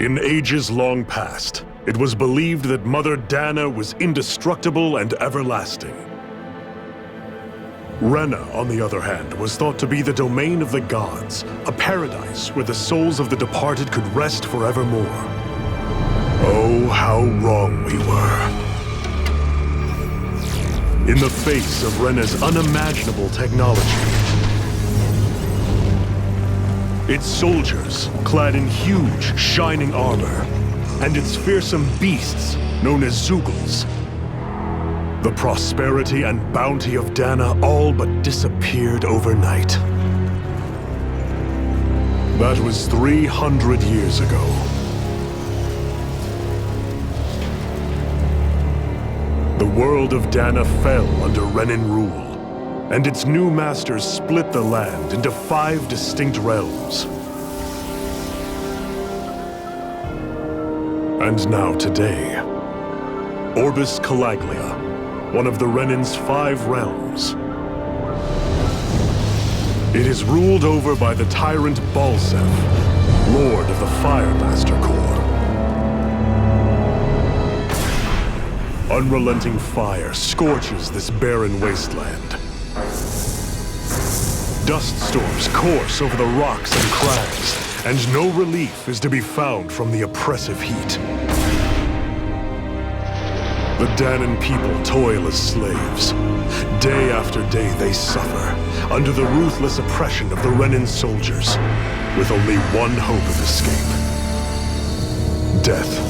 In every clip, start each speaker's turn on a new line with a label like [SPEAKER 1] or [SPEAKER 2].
[SPEAKER 1] In ages long past, it was believed that Mother Dana was indestructible and everlasting. Renna, on the other hand, was thought to be the domain of the gods, a paradise where the souls of the departed could rest forevermore. Oh, how wrong we were. In the face of Renna's unimaginable technology, its soldiers, clad in huge, shining armor, and its fearsome beasts, known as Zeugles. The prosperity and bounty of Dana all but disappeared overnight. That was 300 years ago. The world of Dana fell under Renan rule, and its new masters split the land into 5 distinct realms. And now today, Orbis Calaglia, one of the Renan's 5 realms. It is ruled over by the tyrant Balseph, Lord of the Firemaster Corps. Unrelenting fire scorches this barren wasteland. Dust storms course over the rocks and crags, and no relief is to be found from the oppressive heat. The Danan people toil as slaves. Day after day they suffer, under the ruthless oppression of the Renan soldiers, with only one hope of escape. Death.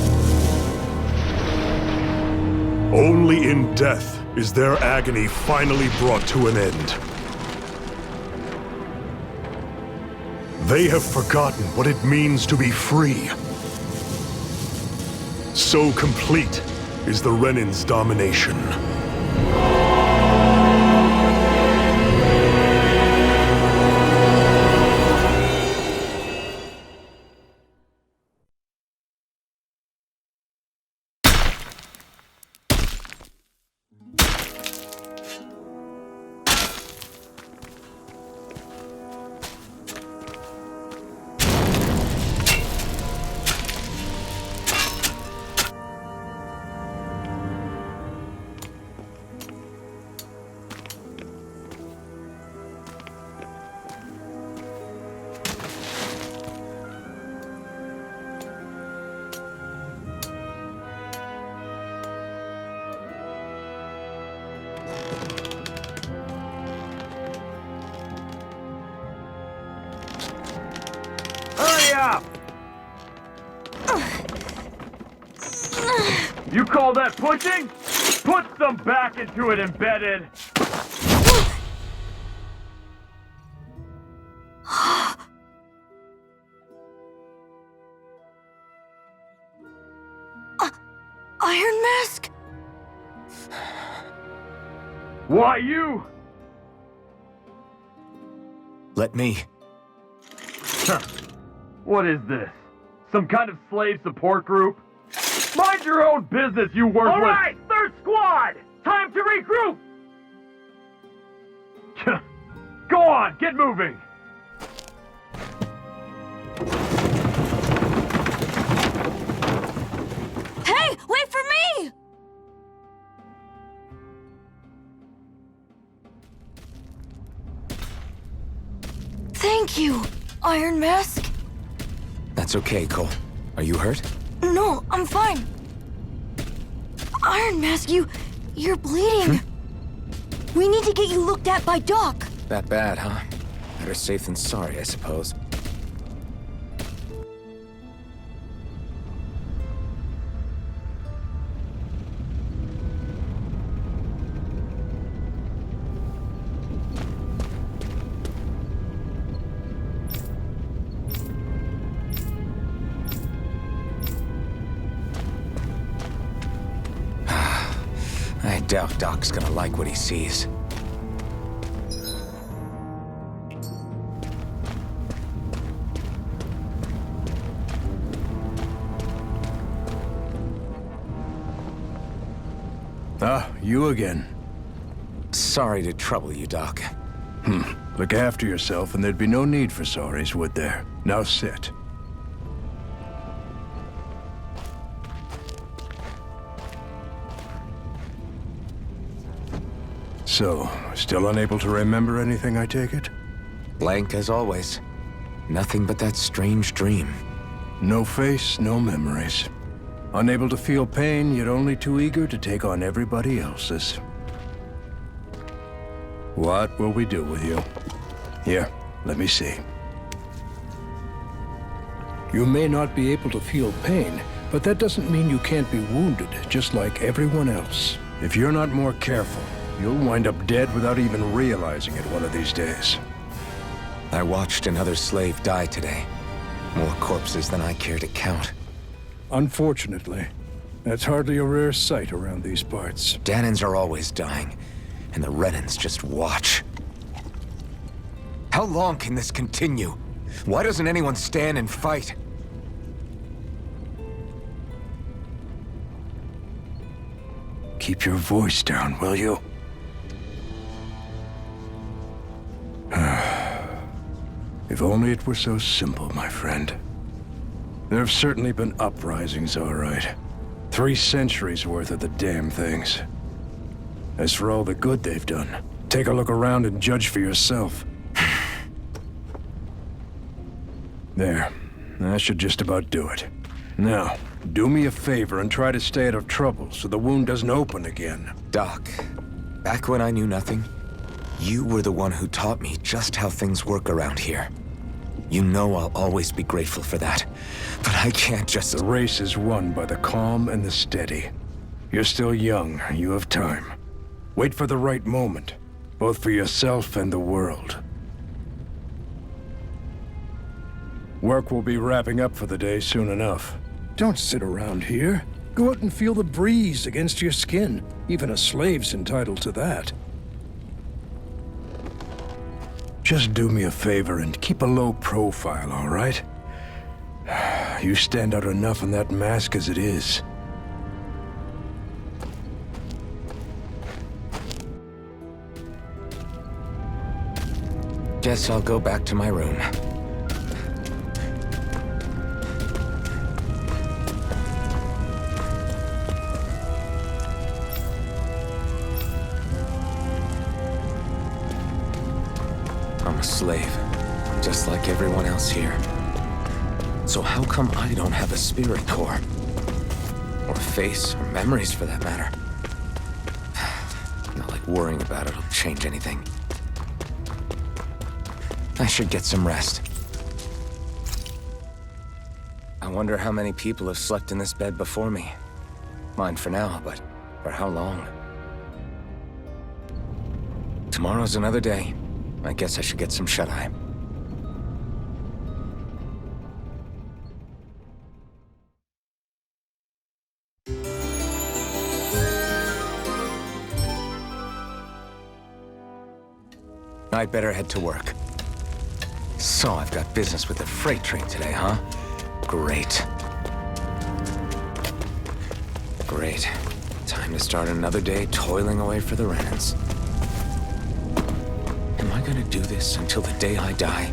[SPEAKER 1] Only in death is their agony finally brought to an end. They have forgotten what it means to be free. So complete is the Renan's domination.
[SPEAKER 2] You call that pushing? Put some back into it, embedded!
[SPEAKER 3] Iron Mask?
[SPEAKER 2] Why you?
[SPEAKER 4] Let me.
[SPEAKER 2] What is this? Some kind of slave support group? Mind your own business, you worthless! All right, third squad! Time to regroup! Go on, get moving!
[SPEAKER 3] Hey, wait for me! Thank you, Iron Mask.
[SPEAKER 4] That's okay, Cole. Are you hurt?
[SPEAKER 3] No, I'm fine. Iron Mask, you're bleeding. We need to get you looked at by Doc.
[SPEAKER 4] That bad, huh? Better safe than sorry, I suppose. I doubt Doc's gonna like what he sees.
[SPEAKER 5] Ah, you again.
[SPEAKER 4] Sorry to trouble you, Doc.
[SPEAKER 5] Look after yourself and there'd be no need for sorries, would there? Now sit. So, still unable to remember anything, I take it?
[SPEAKER 4] Blank as always. Nothing but that strange dream.
[SPEAKER 5] No face, no memories. Unable to feel pain, yet only too eager to take on everybody else's. What will we do with you? Here, let me see. You may not be able to feel pain, but that doesn't mean you can't be wounded, just like everyone else. If you're not more careful, you'll wind up dead without even realizing it one of these days.
[SPEAKER 4] I watched another slave die today. More corpses than I care to count.
[SPEAKER 5] Unfortunately, that's hardly a rare sight around these parts.
[SPEAKER 4] Danans are always dying, and the Renans just watch. How long can this continue? Why doesn't anyone stand and fight?
[SPEAKER 5] Keep your voice down, will you? If only it were so simple, my friend. There have certainly been uprisings, all right. 3 centuries worth of the damn things. As for all the good they've done, take a look around and judge for yourself. There. That should just about do it. Now, do me a favor and try to stay out of trouble so the wound doesn't open again.
[SPEAKER 4] Doc, back when I knew nothing, you were the one who taught me just how things work around here. You know I'll always be grateful for that, but I can't just...
[SPEAKER 5] The race is won by the calm and the steady. You're still young, you have time. Wait for the right moment, both for yourself and the world. Work will be wrapping up for the day soon enough. Don't sit around here. Go out and feel the breeze against your skin. Even a slave's entitled to that. Just do me a favor and keep a low profile, all right? You stand out enough in that mask as it is.
[SPEAKER 4] Guess I'll go back to my room. I'm a slave, just like everyone else here. So how come I don't have a spirit core? Or a face, or memories for that matter? Not like worrying about it'll change anything. I should get some rest. I wonder how many people have slept in this bed before me. Mine for now, but for how long? Tomorrow's another day. I guess I should get some shut-eye. I'd better head to work. So I've got business with the freight train today, huh? Great. Great. Time to start another day toiling away for the Renans. Am I gonna do this until the day I die?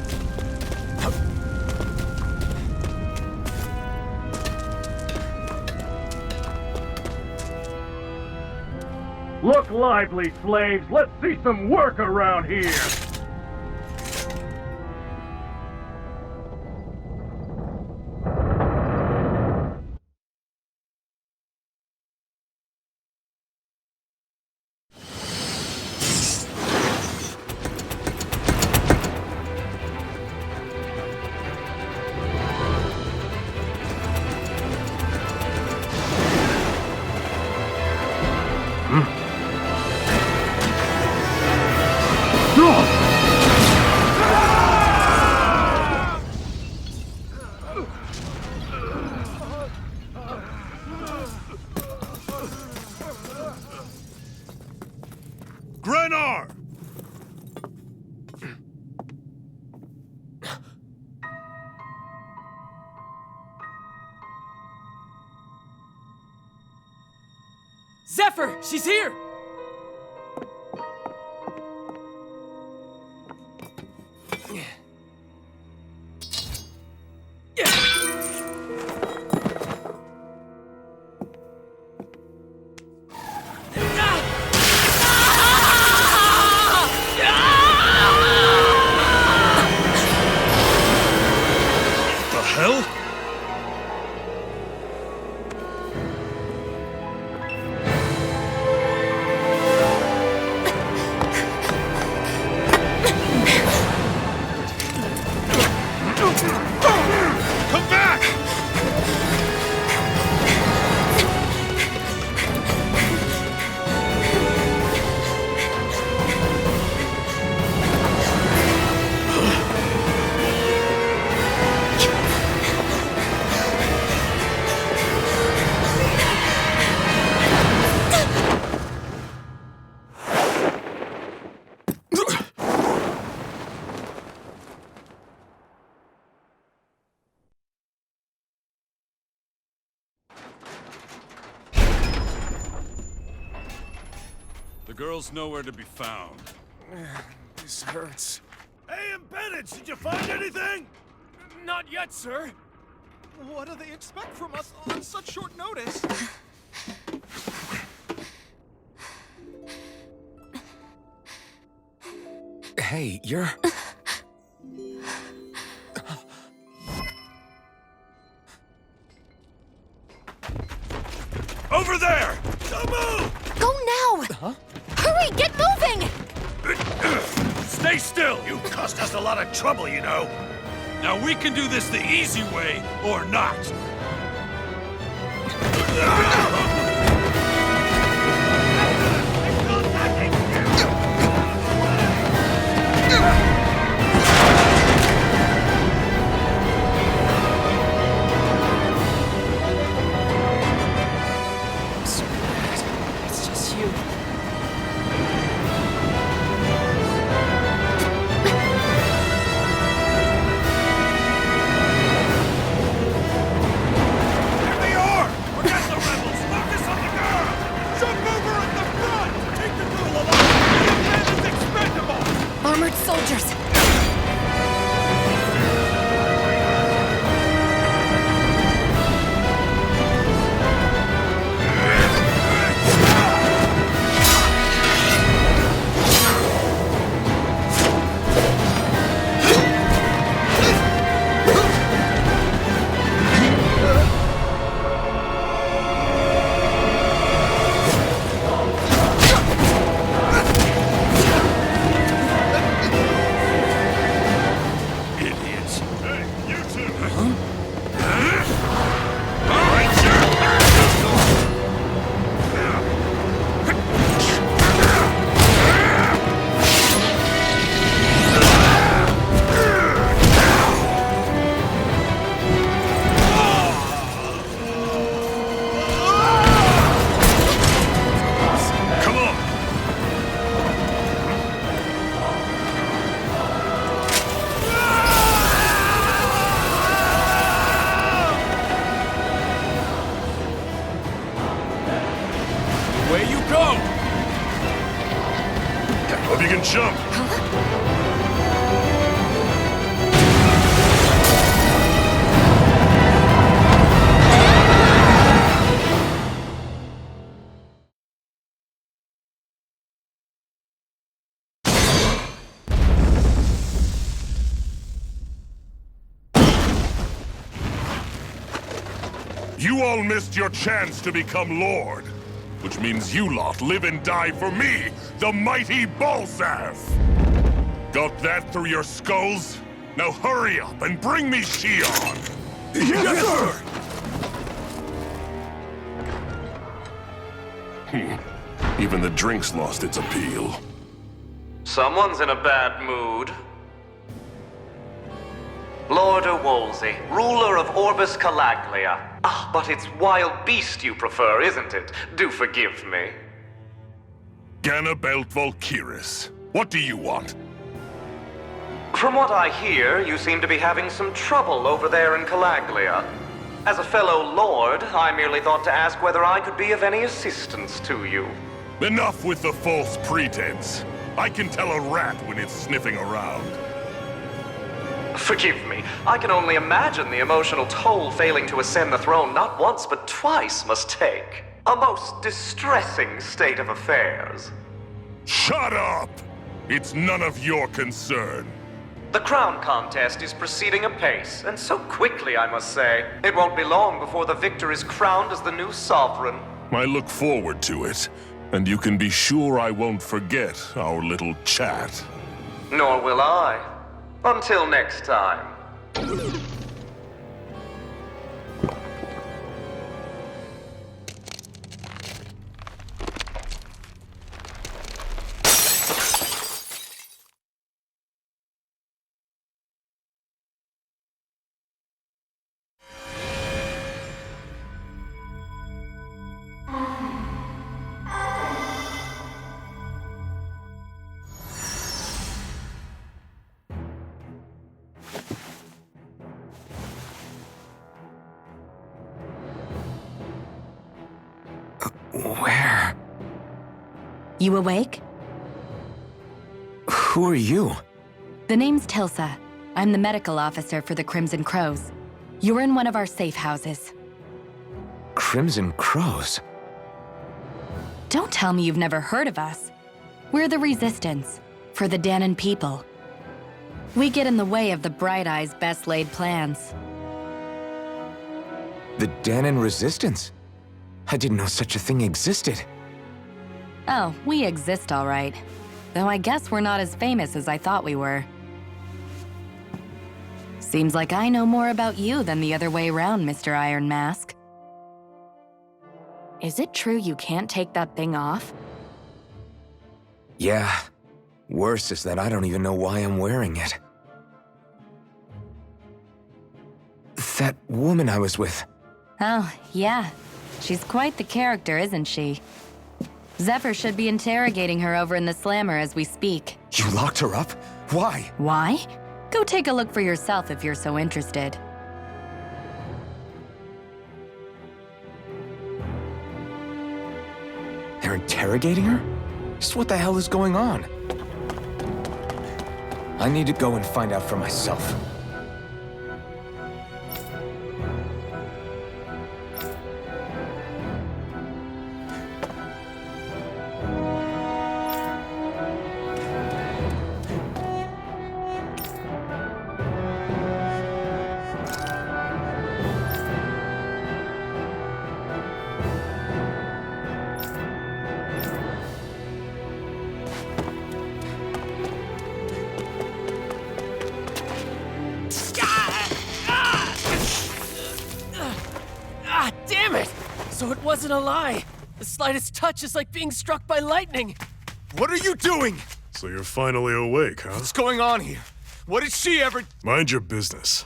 [SPEAKER 2] Look lively, slaves! Let's see some work around here!
[SPEAKER 1] Grenar!
[SPEAKER 6] Zephyr! She's here! The girl's nowhere to be found.
[SPEAKER 4] This hurts.
[SPEAKER 1] Hey, Bennett, did you find anything?
[SPEAKER 6] Not yet, sir. What do they expect from us on such short notice?
[SPEAKER 4] Hey, you're...
[SPEAKER 1] Over there! Don't move!
[SPEAKER 3] Go now! Huh? Hurry, get moving!
[SPEAKER 1] Stay still! You cost us a lot of trouble, you know.
[SPEAKER 6] Now we can do this the easy way, or not.
[SPEAKER 4] So bad. It's just you.
[SPEAKER 1] Here they are! Forget the rebels! Focus on the girl! Jump over at the front! Take the girl alive! The man is expendable!
[SPEAKER 3] Armored soldiers!
[SPEAKER 1] Idiots! Hey, you two! Come on!
[SPEAKER 6] Where you go?
[SPEAKER 1] Hope you can jump! You all missed your chance to become Lord. Which means you lot live and die for me, the mighty Balzath! Got that through your skulls? Now hurry up and bring me Shion! Yes, sir! Even the drink's lost its appeal.
[SPEAKER 7] Someone's in a bad mood. Lord Wolsey, ruler of Orbis Calaglia. Ah, but it's wild beast you prefer, isn't it? Do forgive me.
[SPEAKER 1] Ganabelt Valkyris, what do you want?
[SPEAKER 7] From what I hear, you seem to be having some trouble over there in Calaglia. As a fellow lord, I merely thought to ask whether I could be of any assistance to you.
[SPEAKER 1] Enough with the false pretense. I can tell a rat when it's sniffing around.
[SPEAKER 7] Forgive me, I can only imagine the emotional toll failing to ascend the throne not once but twice must take. A most distressing state of affairs.
[SPEAKER 1] Shut up! It's none of your concern.
[SPEAKER 7] The crown contest is proceeding apace, and so quickly, I must say. It won't be long before the victor is crowned as the new sovereign.
[SPEAKER 1] I look forward to it, and you can be sure I won't forget our little chat.
[SPEAKER 7] Nor will I. Until next time.
[SPEAKER 8] You awake?
[SPEAKER 4] Who are you?
[SPEAKER 8] The name's Tilsa. I'm the medical officer for the Crimson Crows. You're in one of our safe houses.
[SPEAKER 4] Crimson Crows?
[SPEAKER 8] Don't tell me you've never heard of us. We're the Resistance, for the Dahnan people. We get in the way of the Bright Eye's best-laid plans.
[SPEAKER 4] The Dahnan Resistance? I didn't know such a thing existed.
[SPEAKER 8] Oh, we exist all right. Though I guess we're not as famous as I thought we were. Seems like I know more about you than the other way around, Mr. Iron Mask. Is it true you can't take that thing off?
[SPEAKER 4] Yeah. Worse is that I don't even know why I'm wearing it. That woman I was with.
[SPEAKER 8] Oh, yeah. She's quite the character, isn't she? Zephyr should be interrogating her over in the Slammer as we speak.
[SPEAKER 4] You locked her up? Why?
[SPEAKER 8] Why? Go take a look for yourself if you're so interested.
[SPEAKER 4] They're interrogating her? Just what the hell is going on? I need to go and find out for myself.
[SPEAKER 9] Ah, damn it! So it wasn't a lie. The slightest touch is like being struck by lightning.
[SPEAKER 6] What are you doing?
[SPEAKER 1] So you're finally awake, huh?
[SPEAKER 6] What's going on here? What did she ever...
[SPEAKER 1] Mind your business.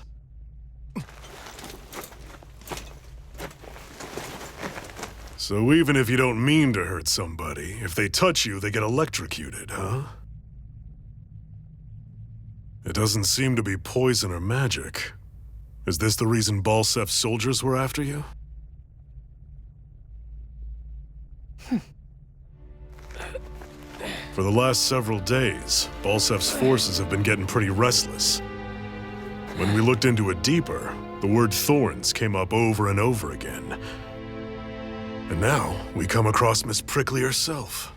[SPEAKER 1] So even if you don't mean to hurt somebody, if they touch you, they get electrocuted, huh? It doesn't seem to be poison or magic. Is this the reason Balsef's soldiers were after you? For the last several days, Balsef's forces have been getting pretty restless. When we looked into it deeper, the word thorns came up over and over again. And now, we come across Miss Prickly herself.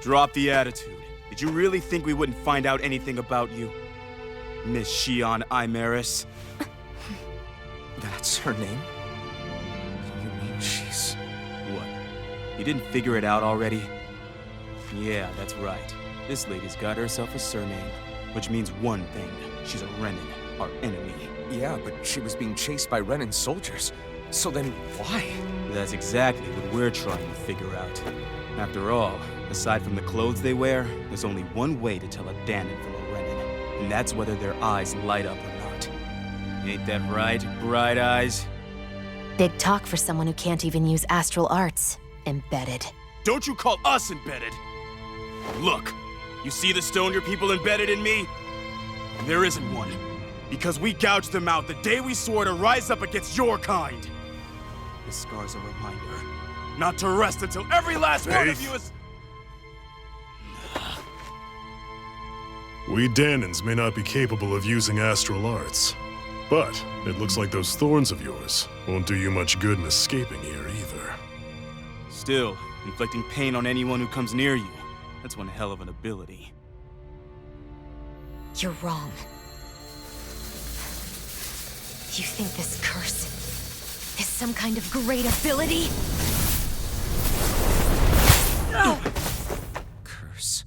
[SPEAKER 10] Drop the attitude. Did you really think we wouldn't find out anything about you? Miss Shion Imaris?
[SPEAKER 4] That's her name? You mean she's...
[SPEAKER 10] What? You didn't figure it out already? Yeah, that's right. This lady's got herself a surname, which means one thing. She's a Renan, our enemy.
[SPEAKER 4] Yeah, but she was being chased by Renan soldiers. So then, why?
[SPEAKER 10] That's exactly what we're trying to figure out. After all, aside from the clothes they wear, there's only one way to tell a Dahnan from a Renan, and that's whether their eyes light up or not. Ain't that right, Bright Eyes?
[SPEAKER 8] Big talk for someone who can't even use astral arts. Embedded.
[SPEAKER 10] Don't you call us embedded! Look, you see the stone your people embedded in me? There isn't one. Because we gouged them out the day we swore to rise up against your kind. This scar's a reminder, not to rest until every last one of you is...
[SPEAKER 1] We Dahnans may not be capable of using astral arts, but it looks like those thorns of yours won't do you much good in escaping here either.
[SPEAKER 10] Still, inflicting pain on anyone who comes near you, that's one hell of an ability.
[SPEAKER 3] You're wrong. You think this curse is some kind of great ability?
[SPEAKER 4] Curse.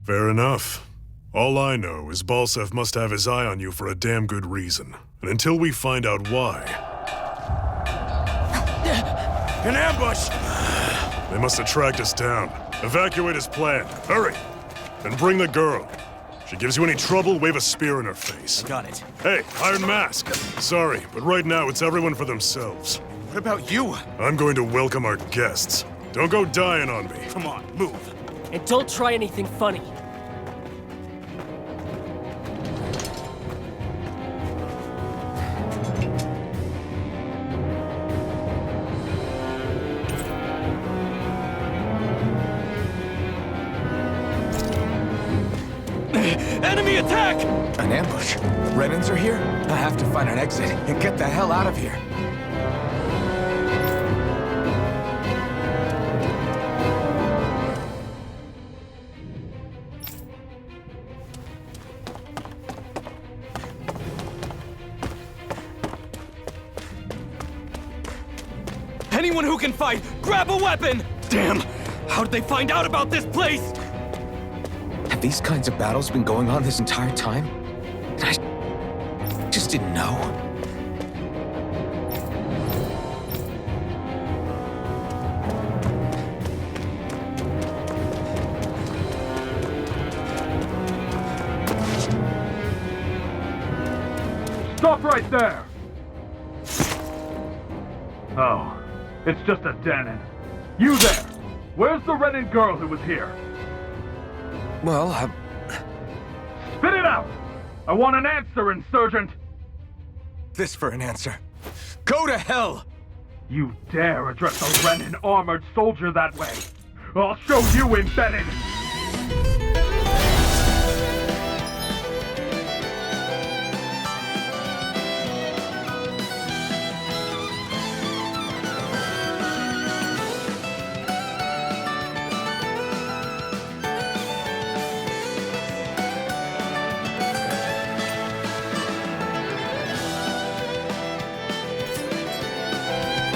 [SPEAKER 1] Fair enough. All I know is Balsef must have his eye on you for a damn good reason. And until we find out why...
[SPEAKER 10] An ambush!
[SPEAKER 1] They must have tracked us down. Evacuate as planned. Hurry! And bring the girl. She gives you any trouble, wave a spear in her face.
[SPEAKER 10] Got it.
[SPEAKER 1] Hey, Iron Mask. Sorry, but right now it's everyone for themselves.
[SPEAKER 10] What about you?
[SPEAKER 1] I'm going to welcome our guests. Don't go dying on me.
[SPEAKER 10] Come on, move.
[SPEAKER 9] And don't try anything funny.
[SPEAKER 4] An ambush? Renans are here? I have to find an exit and get the hell out of here.
[SPEAKER 9] Anyone who can fight, grab a weapon! Damn! How did they find out about this place?
[SPEAKER 4] Have these kinds of battles been going on this entire time? I just didn't know.
[SPEAKER 2] Stop right there! Oh, it's just a Danon. You there! Where's the Renan girl who was here?
[SPEAKER 4] Well,
[SPEAKER 2] Spit it out! I want an answer, Insurgent!
[SPEAKER 4] this for an answer. Go to hell!
[SPEAKER 2] You dare address a Renan armored soldier that way? I'll show you, Embedded!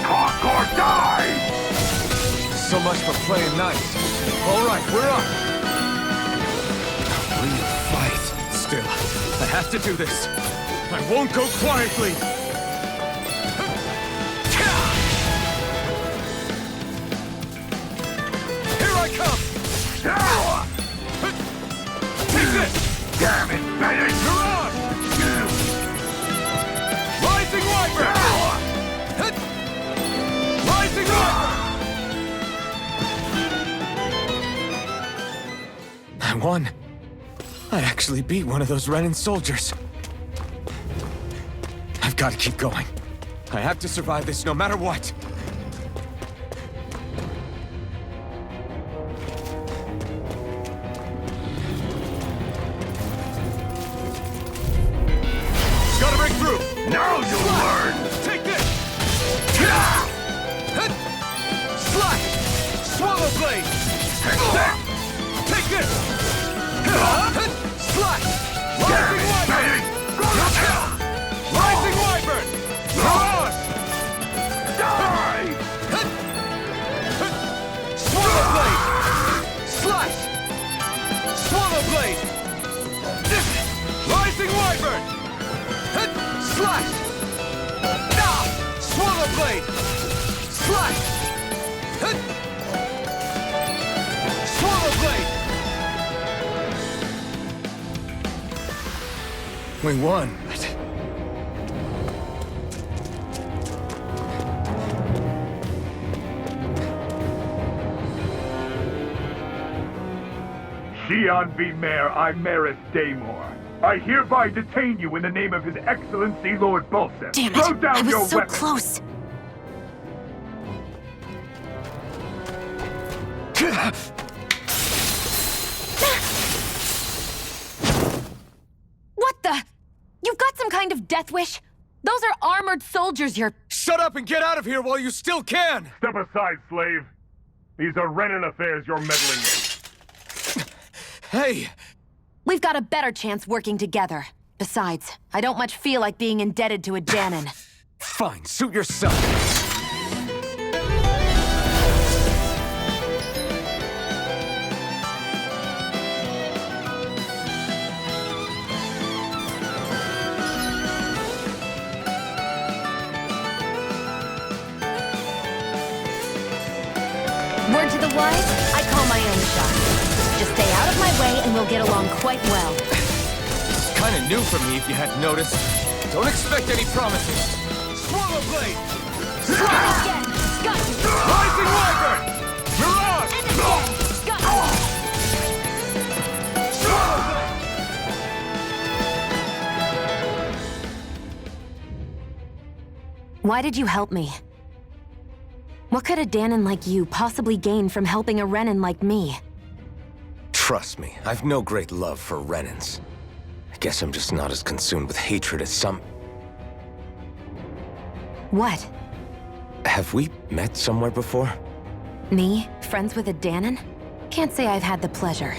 [SPEAKER 2] Talk or die!
[SPEAKER 4] So much for playing nice. All right, we're up. Real fight. Still, I have to do this. I won't go quietly. Here I come. Take this!
[SPEAKER 2] Damn it, Bennett!
[SPEAKER 4] Mirage! Rising Wyvern! Rising Wyvern! I won. I actually beat one of those Renan soldiers. I've got to keep going. I have to survive this no matter what. Gotta break through!
[SPEAKER 2] Now you'll learn!
[SPEAKER 4] Take this! Slash! Swallow blade! Take this! Slash! Rising Wyvern! Rising Wyvern! Mirage!
[SPEAKER 2] Die!
[SPEAKER 4] Swallow blade! Slash! Swallow blade! Rising Wyvern! Slash! Swallow blade! Slash! Swallow blade! We won, but...
[SPEAKER 2] Xian V. Mayor Imaris Daymore. I hereby detain you in the name of His Excellency Lord Bulseth.
[SPEAKER 3] Damn
[SPEAKER 2] Throw
[SPEAKER 3] it!
[SPEAKER 2] down
[SPEAKER 3] I
[SPEAKER 2] your
[SPEAKER 3] was so
[SPEAKER 2] weapon.
[SPEAKER 3] close. What the? You've got some kind of death wish? Those are armored soldiers you're...
[SPEAKER 4] Shut up and get out of here while you still can!
[SPEAKER 2] Step aside, slave. These are Renan affairs you're meddling in.
[SPEAKER 4] Hey!
[SPEAKER 3] We've got a better chance working together. Besides, I don't much feel like being indebted to a Danon.
[SPEAKER 4] Fine, suit yourself.
[SPEAKER 3] Word to the wise, I call my own shot. Just stay out of my way and we'll get along quite well.
[SPEAKER 4] It's kinda new for me if you hadn't noticed. Don't expect any promises. Swallow blade!
[SPEAKER 3] Again! Got you!
[SPEAKER 4] Rising Wyvern! Mirage!
[SPEAKER 3] And again! Got you!
[SPEAKER 4] Swallow blade!
[SPEAKER 3] Why did you help me? What could a Danon like you possibly gain from helping a Renan like me?
[SPEAKER 4] Trust me, I've no great love for Renans. I Guess I'm just not as consumed with hatred as some...
[SPEAKER 3] What?
[SPEAKER 4] Have we met somewhere before?
[SPEAKER 3] Me? Friends with a Danon? Can't say I've had the pleasure.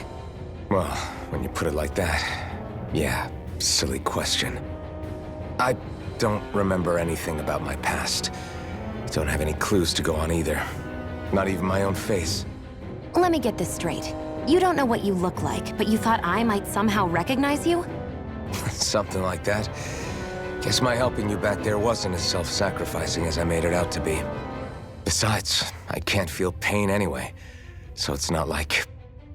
[SPEAKER 4] Well, when you put it like that, yeah, silly question. I don't remember anything about my past. Don't have any clues to go on either. Not even my own face.
[SPEAKER 3] Let me get this straight. You don't know what you look like, but you thought I might somehow recognize you?
[SPEAKER 4] Something like that. Guess my helping you back there wasn't as self-sacrificing as I made it out to be. Besides, I can't feel pain anyway, so it's not like...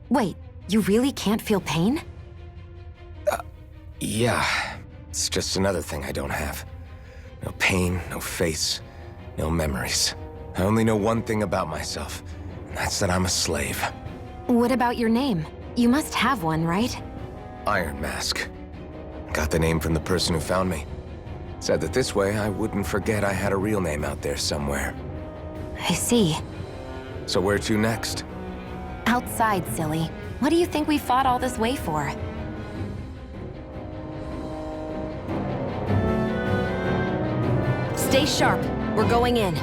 [SPEAKER 3] Wait, you really can't feel pain?
[SPEAKER 4] Yeah. It's just another thing I don't have. No pain, no face, no memories. I only know one thing about myself, and that's that I'm a slave.
[SPEAKER 3] What about your name? You must have one, right?
[SPEAKER 4] Iron Mask. Got the name from the person who found me. Said that this way I wouldn't forget I had a real name out there somewhere.
[SPEAKER 3] I see.
[SPEAKER 4] So where to next?
[SPEAKER 3] Outside, silly. What do you think we fought all this way for? Stay sharp. We're going in.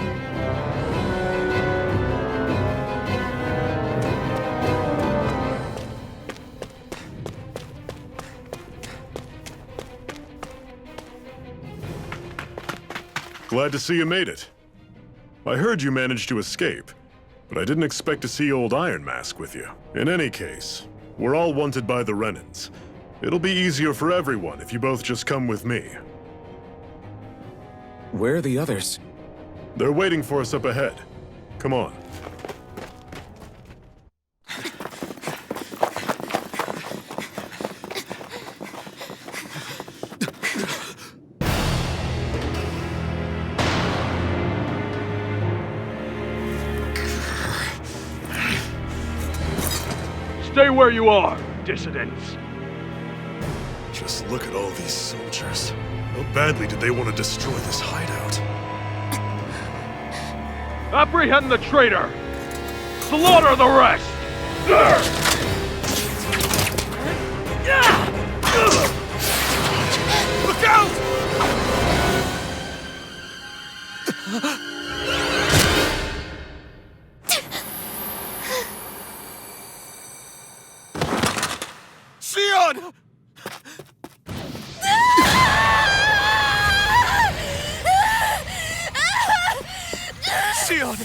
[SPEAKER 1] Glad to see you made it. I heard you managed to escape, but I didn't expect to see old Iron Mask with you. In any case, we're all wanted by the Renans. It'll be easier for everyone if you both just come with me.
[SPEAKER 4] Where are the others?
[SPEAKER 1] They're waiting for us up ahead. Come on.
[SPEAKER 2] Stay where you are, dissidents.
[SPEAKER 1] Just look at all these soldiers. How badly did they want to destroy this hideout?
[SPEAKER 2] Apprehend the traitor! Slaughter the rest!
[SPEAKER 10] Look out! Sion! Sion!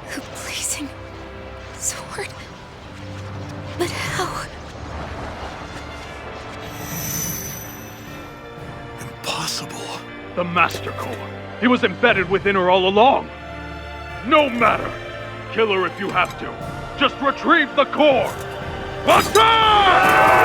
[SPEAKER 3] A blazing sword. But how?
[SPEAKER 1] Impossible.
[SPEAKER 2] The Master Core. He was embedded within her all along. No matter. Kill her if you have to. Just retrieve the core. Attack!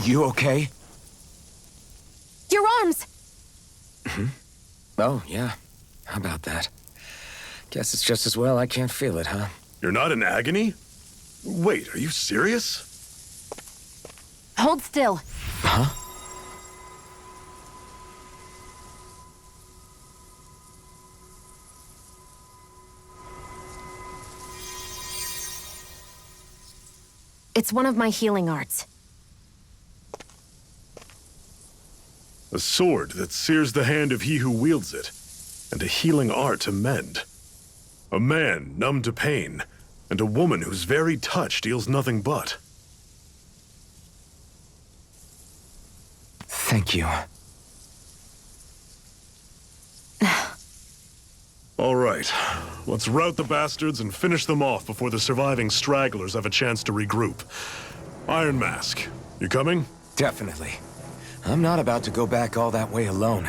[SPEAKER 4] You okay?
[SPEAKER 3] Your arms!
[SPEAKER 4] Oh, yeah. How about that? Guess it's just as well I can't feel it, huh?
[SPEAKER 1] You're not in agony? Wait, are you serious?
[SPEAKER 3] Hold still.
[SPEAKER 4] Huh?
[SPEAKER 3] It's one of my healing arts.
[SPEAKER 1] A sword that sears the hand of he who wields it, and a healing art to mend. A man numb to pain, and a woman whose very touch deals nothing but.
[SPEAKER 4] Thank you.
[SPEAKER 1] All right, let's rout the bastards and finish them off before the surviving stragglers have a chance to regroup. Iron Mask, you coming?
[SPEAKER 4] Definitely. I'm not about to go back all that way alone.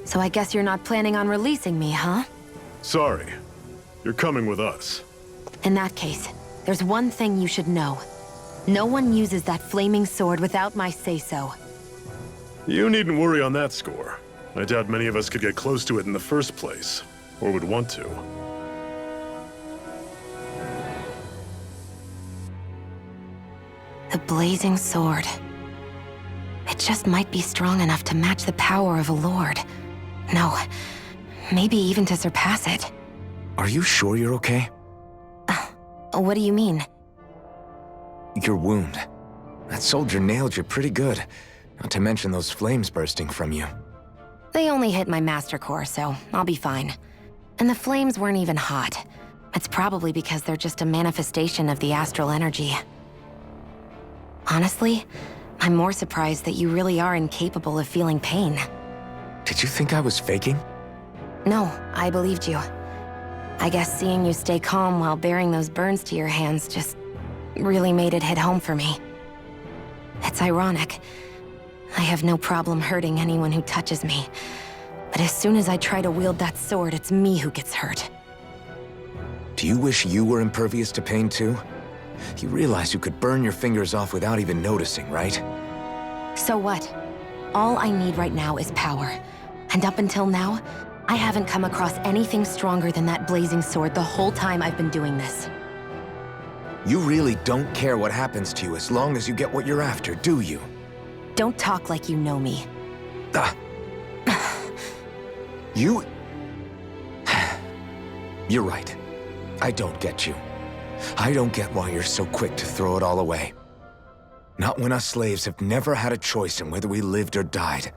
[SPEAKER 3] So I guess you're not planning on releasing me, huh?
[SPEAKER 1] Sorry, you're coming with us.
[SPEAKER 3] In that case, there's one thing you should know. No one uses that flaming sword without my say-so.
[SPEAKER 1] You needn't worry on that score. I doubt many of us could get close to it in the first place, or would want to.
[SPEAKER 3] The blazing sword. It just might be strong enough to match the power of a lord. No, maybe even to surpass it.
[SPEAKER 4] Are you sure you're okay?
[SPEAKER 3] What do you mean?
[SPEAKER 4] Your wound. That soldier nailed you pretty good. Not to mention those flames bursting from you.
[SPEAKER 3] They only hit my master core, so I'll be fine. And the flames weren't even hot. It's probably because they're just a manifestation of the astral energy. Honestly, I'm more surprised that you really are incapable of feeling pain.
[SPEAKER 4] Did you think I was faking?
[SPEAKER 3] No, I believed you. I guess seeing you stay calm while bearing those burns to your hands just really made it hit home for me. It's ironic. I have no problem hurting anyone who touches me. But as soon as I try to wield that sword, it's me who gets hurt.
[SPEAKER 4] Do you wish you were impervious to pain too? You realize you could burn your fingers off without even noticing, right?
[SPEAKER 3] So what? All I need right now is power. And up until now, I haven't come across anything stronger than that blazing sword the whole time I've been doing this.
[SPEAKER 4] You really don't care what happens to you as long as you get what you're after, do you?
[SPEAKER 3] Don't talk like you know me.
[SPEAKER 4] You... You're right. I don't get you. I don't get why you're so quick to throw it all away. Not when us slaves have never had a choice in whether we lived or died.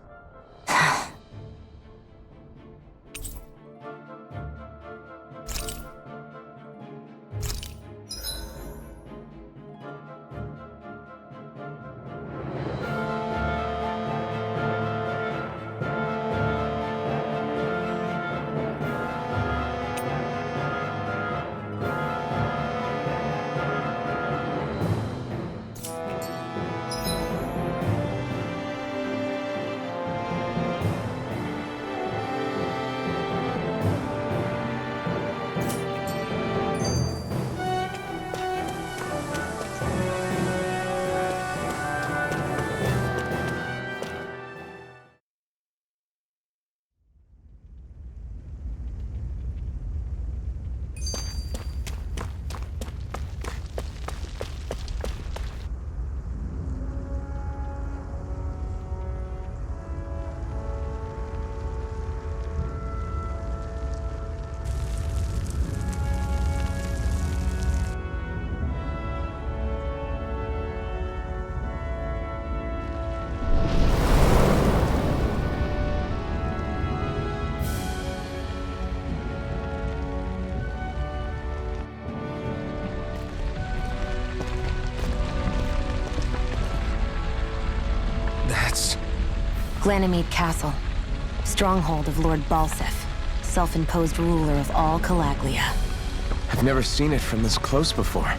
[SPEAKER 3] Ganymede Castle, stronghold of Lord Balseph, self-imposed ruler of all Calaglia.
[SPEAKER 4] I've never seen it from this close before.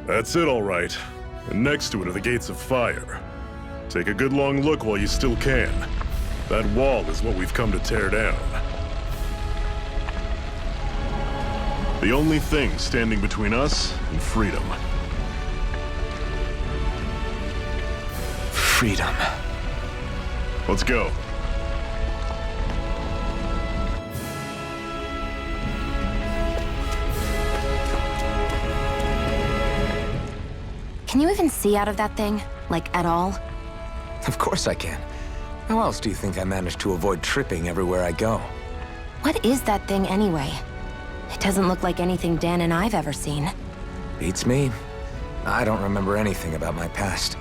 [SPEAKER 1] That's it, all right. And next to it are the Gates of Fire. Take a good long look while you still can. That wall is what we've come to tear down. The only thing standing between us and freedom.
[SPEAKER 4] Freedom.
[SPEAKER 1] Let's go.
[SPEAKER 3] Can you even see out of that thing? Like, at all?
[SPEAKER 4] Of course I can. How else do you think I managed to avoid tripping everywhere I go?
[SPEAKER 3] What is that thing anyway? It doesn't look like anything Dan and I've ever seen.
[SPEAKER 4] Beats me. I don't remember anything about my past.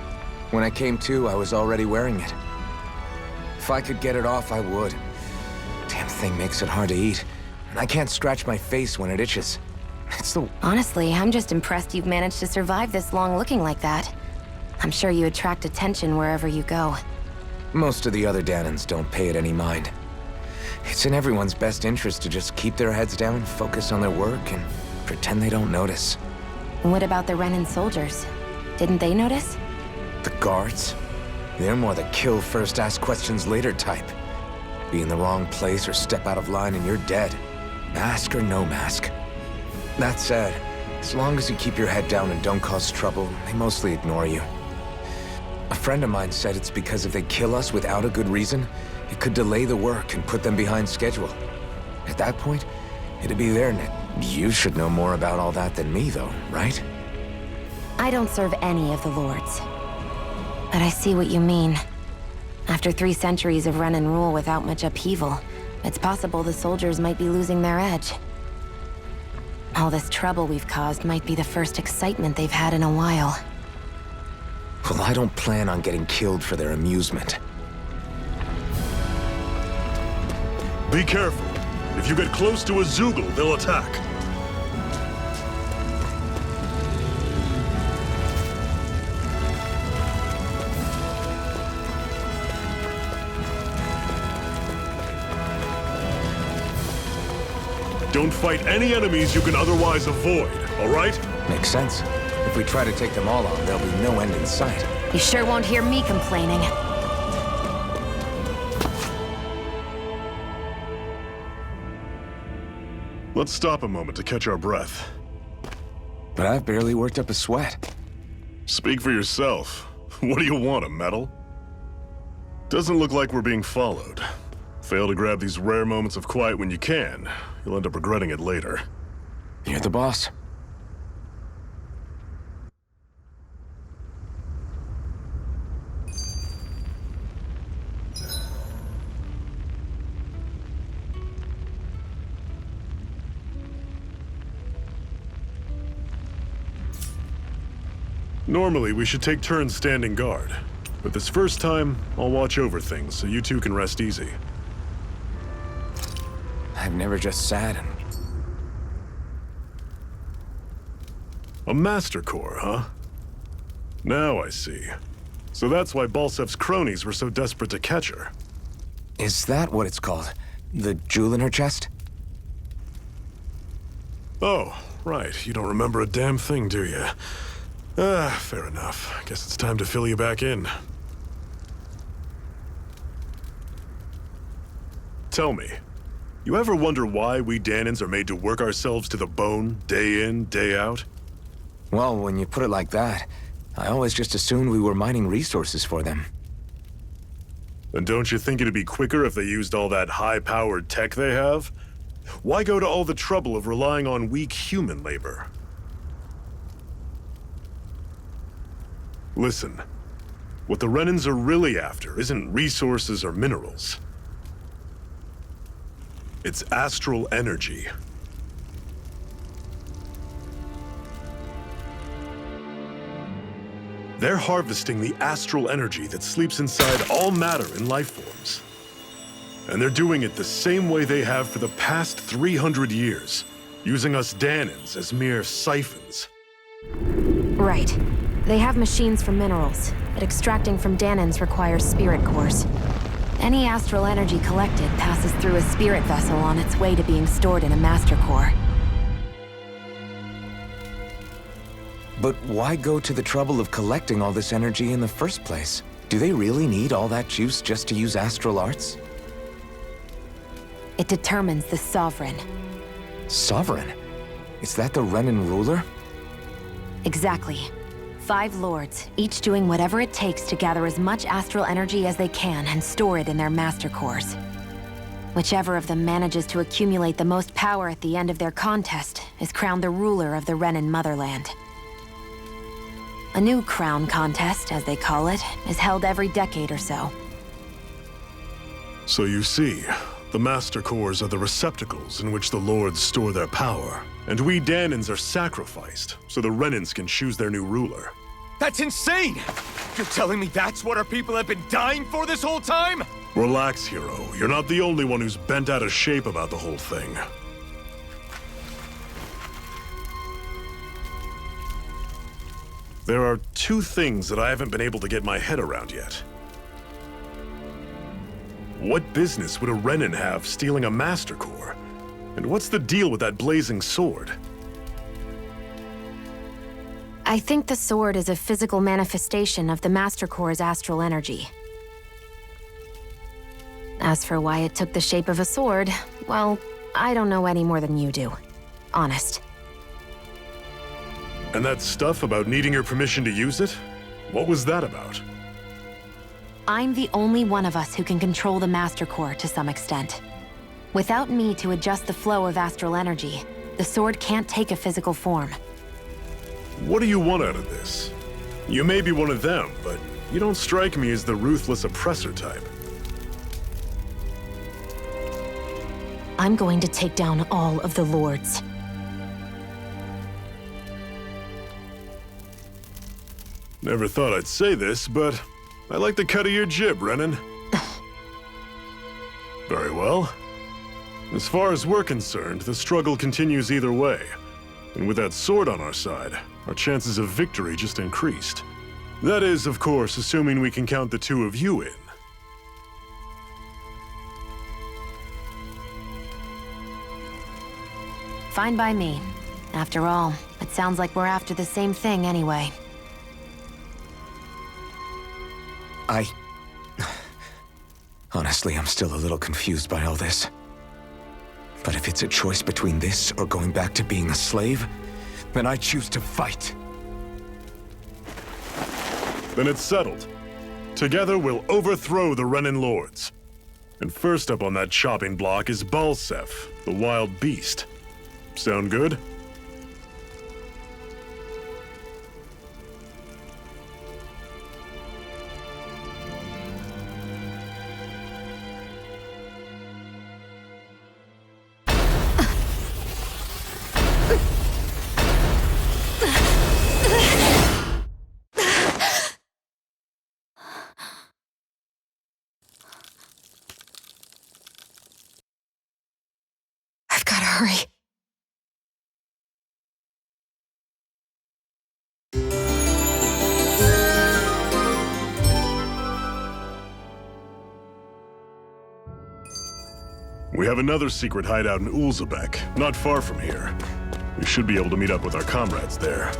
[SPEAKER 4] When I came to, I was already wearing it. If I could get it off, I would. Damn thing makes it hard to eat, and I can't scratch my face when it itches. It's the...
[SPEAKER 3] Honestly, I'm just impressed you've managed to survive this long looking like that. I'm sure you attract attention wherever you go.
[SPEAKER 4] Most of the other Danans don't pay it any mind. It's in everyone's best interest to just keep their heads down, focus on their work, and pretend they don't notice.
[SPEAKER 3] What about the Renan soldiers? Didn't they notice?
[SPEAKER 4] The guards? They're more the kill first, ask questions later type. Be in the wrong place or step out of line and you're dead. Mask or no mask. That said, as long as you keep your head down and don't cause trouble, they mostly ignore you. A friend of mine said it's because if they kill us without a good reason, it could delay the work and put them behind schedule. At that point, it'd be their net. You should know more about all that than me, though, right?
[SPEAKER 3] I don't serve any of the lords. But I see what you mean. After 3 centuries of Renan rule without much upheaval, it's possible the soldiers might be losing their edge. All this trouble we've caused might be the first excitement they've had in a while.
[SPEAKER 4] Well, I don't plan on getting killed for their amusement.
[SPEAKER 1] Be careful. If you get close to a Zeugle, they'll attack. Don't fight any enemies you can otherwise avoid, all right?
[SPEAKER 4] Makes sense. If we try to take them all on, there'll be no end in sight.
[SPEAKER 3] You sure won't hear me complaining.
[SPEAKER 1] Let's stop a moment to catch our breath.
[SPEAKER 4] But I've barely worked up a sweat.
[SPEAKER 1] Speak for yourself. What do you want, a medal? Doesn't look like we're being followed. Fail to grab these rare moments of quiet when you can. You'll end up regretting it later.
[SPEAKER 4] You're the boss.
[SPEAKER 1] Normally, we should take turns standing guard. But this first time, I'll watch over things so you two can rest easy.
[SPEAKER 4] I've never just sat and...
[SPEAKER 1] A Master Core, huh? Now I see. So that's why Balsef's cronies were so desperate to catch her.
[SPEAKER 4] Is that what it's called? The jewel in her chest?
[SPEAKER 1] Oh, right. You don't remember a damn thing, do you? Fair enough. Guess it's time to fill you back in. Tell me, you ever wonder why we Danans are made to work ourselves to the bone, day in, day out?
[SPEAKER 4] Well, when you put it like that, I always just assumed we were mining resources for them.
[SPEAKER 1] And don't you think it'd be quicker if they used all that high-powered tech they have? Why go to all the trouble of relying on weak human labor? Listen, what the Renans are really after isn't resources or minerals. It's astral energy. They're harvesting the astral energy that sleeps inside all matter in life forms. And they're doing it the same way they have for the past 300 years, using us Danans as mere siphons.
[SPEAKER 3] Right. They have machines for minerals, but extracting from Danans requires spirit cores. Any astral energy collected passes through a spirit vessel on its way to being stored in a master core.
[SPEAKER 4] But why go to the trouble of collecting all this energy in the first place? Do they really need all that juice just to use astral arts?
[SPEAKER 3] It determines the Sovereign.
[SPEAKER 4] Sovereign? Is that the Renan ruler?
[SPEAKER 3] Exactly. 5 lords, each doing whatever it takes to gather as much astral energy as they can and store it in their master cores. Whichever of them manages to accumulate the most power at the end of their contest is crowned the ruler of the Renan motherland. A new crown contest, as they call it, is held every decade or so.
[SPEAKER 1] So you see, The Master Cores are the receptacles in which the Lords store their power, and we Danans are sacrificed so the Renans can choose their new ruler.
[SPEAKER 6] That's insane! You're telling me that's what our people have been dying for this whole time?
[SPEAKER 1] Relax, hero. You're not the only one who's bent out of shape about the whole thing. There are two things that I haven't been able to get my head around yet. What business would a Renan have stealing a Master Core? And what's the deal with that blazing sword?
[SPEAKER 3] I think the sword is a physical manifestation of the Master Core's astral energy. As for why it took the shape of a sword, well, I don't know any more than you do. Honest.
[SPEAKER 1] And that stuff about needing your permission to use it? What was that about?
[SPEAKER 3] I'm the only one of us who can control the Master Core to some extent. Without me to adjust the flow of astral energy, the sword can't take a physical form.
[SPEAKER 1] What do you want out of this? You may be one of them, but you don't strike me as the ruthless oppressor type.
[SPEAKER 3] I'm going to take down all of the Lords.
[SPEAKER 1] Never thought I'd say this, but I like the cut of your jib, Renan. Very well. As far as we're concerned, the struggle continues either way. And with that sword on our side, our chances of victory just increased. That is, of course, assuming we can count the two of you in.
[SPEAKER 3] Fine by me. After all, it sounds like we're after the same thing anyway.
[SPEAKER 4] Honestly, I'm still a little confused by all this. But if it's a choice between this or going back to being a slave, then I choose to fight.
[SPEAKER 1] Then it's settled. Together, we'll overthrow the Renan Lords. And first up on that chopping block is Balseph, the wild beast. Sound good?
[SPEAKER 3] I've gotta hurry.
[SPEAKER 1] We have another secret hideout in Ulzebek, not far from here. We should be able to meet up with our comrades there.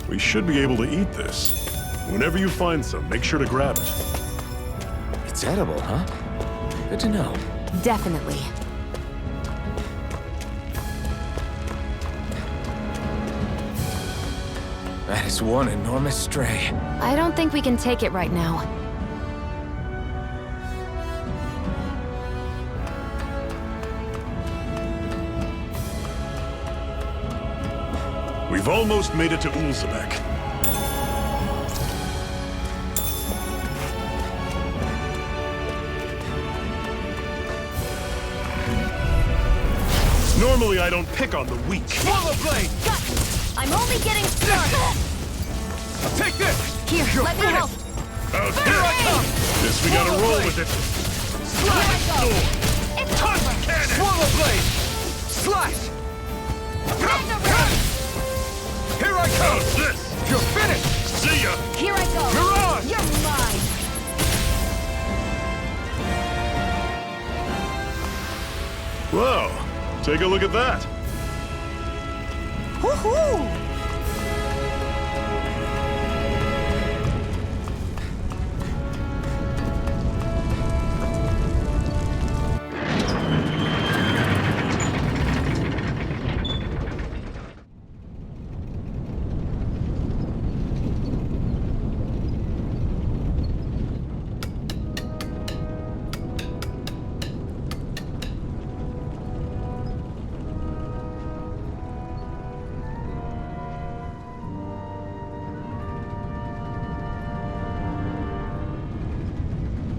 [SPEAKER 1] We should be able to eat this. Whenever you find some, make sure to grab it.
[SPEAKER 4] It's edible, huh? Good to know.
[SPEAKER 3] Definitely.
[SPEAKER 4] That is one enormous stray.
[SPEAKER 3] I don't think we can take it right now.
[SPEAKER 1] We've almost made it to Ulzebek. Normally I don't pick on the weak.
[SPEAKER 6] Swallow Blade!
[SPEAKER 3] I'm only getting started!
[SPEAKER 6] Take this!
[SPEAKER 3] Here,
[SPEAKER 6] You're
[SPEAKER 3] let me
[SPEAKER 6] finished.
[SPEAKER 3] help!
[SPEAKER 6] Here I come!
[SPEAKER 1] Guess we gotta
[SPEAKER 6] Swallow
[SPEAKER 1] roll
[SPEAKER 6] blade.
[SPEAKER 1] with it.
[SPEAKER 6] Slash!
[SPEAKER 3] It's over!
[SPEAKER 6] Swallow Blade! Slash! Here I come!
[SPEAKER 1] How's this?
[SPEAKER 6] You're finished!
[SPEAKER 1] See ya!
[SPEAKER 3] Here I go!
[SPEAKER 6] Mirage!
[SPEAKER 3] You're mine!
[SPEAKER 1] Whoa, take a look at that.
[SPEAKER 3] Woohoo!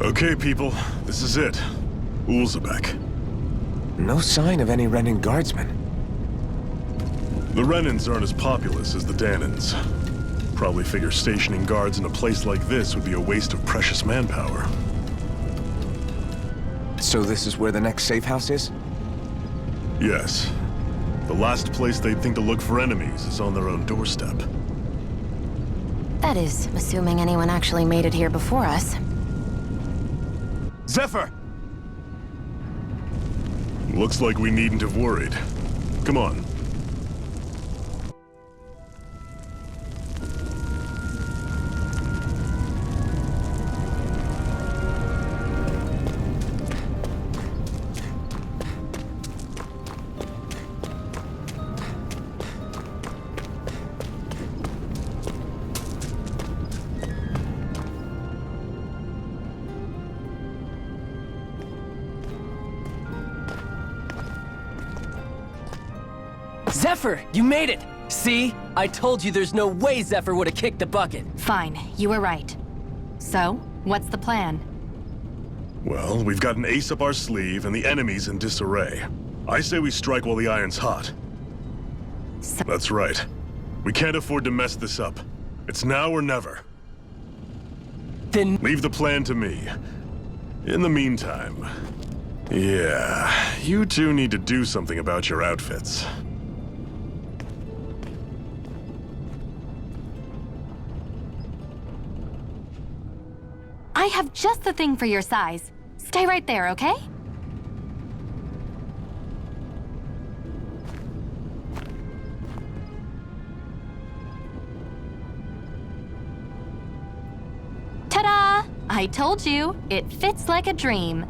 [SPEAKER 1] Okay, people, this is it. Ulzebek.
[SPEAKER 4] No sign of any Renan guardsmen.
[SPEAKER 1] The Renans aren't as populous as the Danans. Probably figure stationing guards in a place like this would be a waste of precious manpower.
[SPEAKER 4] So this is where the next safe house is?
[SPEAKER 1] Yes. The last place they'd think to look for enemies is on their own doorstep.
[SPEAKER 3] That is, assuming anyone actually made it here before us.
[SPEAKER 10] Zephyr!
[SPEAKER 1] Looks like we needn't have worried. Come on.
[SPEAKER 9] Zephyr, you made it! See? I told you there's no way Zephyr would have kicked the bucket.
[SPEAKER 8] Fine, you were right. So, what's the plan?
[SPEAKER 1] Well, we've got an ace up our sleeve and the enemy's in disarray. I say we strike while the iron's hot. That's right. We can't afford to mess this up. It's now or never.
[SPEAKER 9] Then
[SPEAKER 1] Leave the plan to me. In the meantime... Yeah, you two need to do something about your outfits.
[SPEAKER 8] I have just the thing for your size. Stay right there, okay? Ta-da! I told you, it fits like a dream.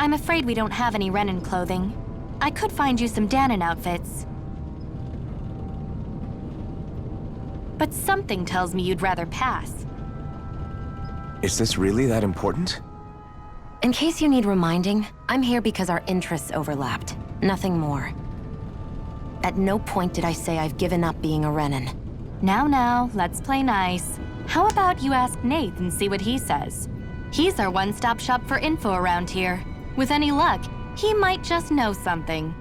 [SPEAKER 8] I'm afraid we don't have any Renan clothing. I could find you some Danon outfits. But something tells me you'd rather pass.
[SPEAKER 4] Is this really that important?
[SPEAKER 3] In case you need reminding, I'm here because our interests overlapped. Nothing more. At no point did I say I've given up being a Renan.
[SPEAKER 8] Now, let's play nice. How about you ask Nath and see what he says? He's our one-stop shop for info around here. With any luck, he might just know something.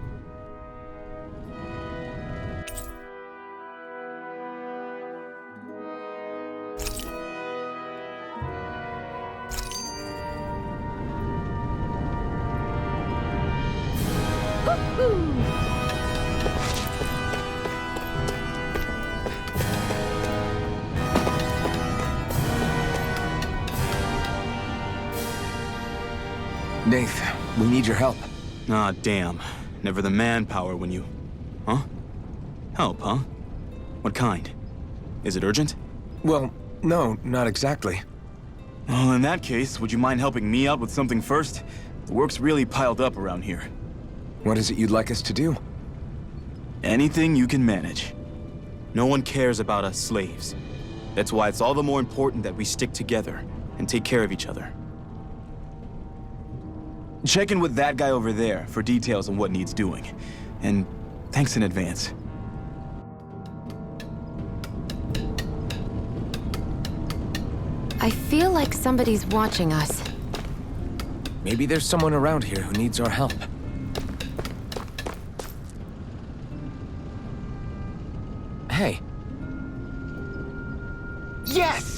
[SPEAKER 4] Nath, we need your help.
[SPEAKER 10] Ah, damn. Never the manpower when you... Huh? Help, huh? What kind? Is it urgent?
[SPEAKER 4] Well, no, not exactly.
[SPEAKER 10] Well, in that case, would you mind helping me out with something first? The work's really piled up around here.
[SPEAKER 4] What is it you'd like us to do?
[SPEAKER 10] Anything you can manage. No one cares about us slaves. That's why it's all the more important that we stick together and take care of each other. Check in with that guy over there for details on what needs doing. And thanks in advance.
[SPEAKER 3] I feel like somebody's watching us.
[SPEAKER 4] Maybe there's someone around here who needs our help. Hey. Yes!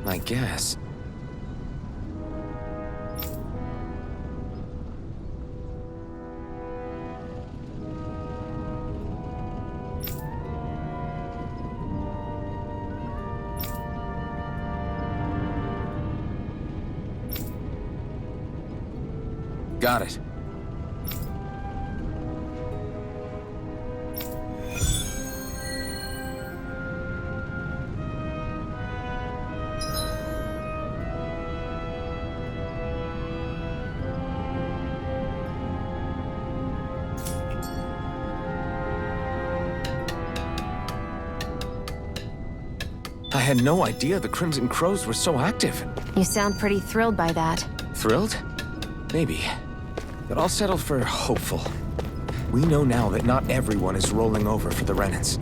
[SPEAKER 4] I guess. Got it. I had no idea the Crimson Crows were so active.
[SPEAKER 3] You sound pretty thrilled by that.
[SPEAKER 4] Thrilled? Maybe. But I'll settle for hopeful. We know now that not everyone is rolling over for the Renans.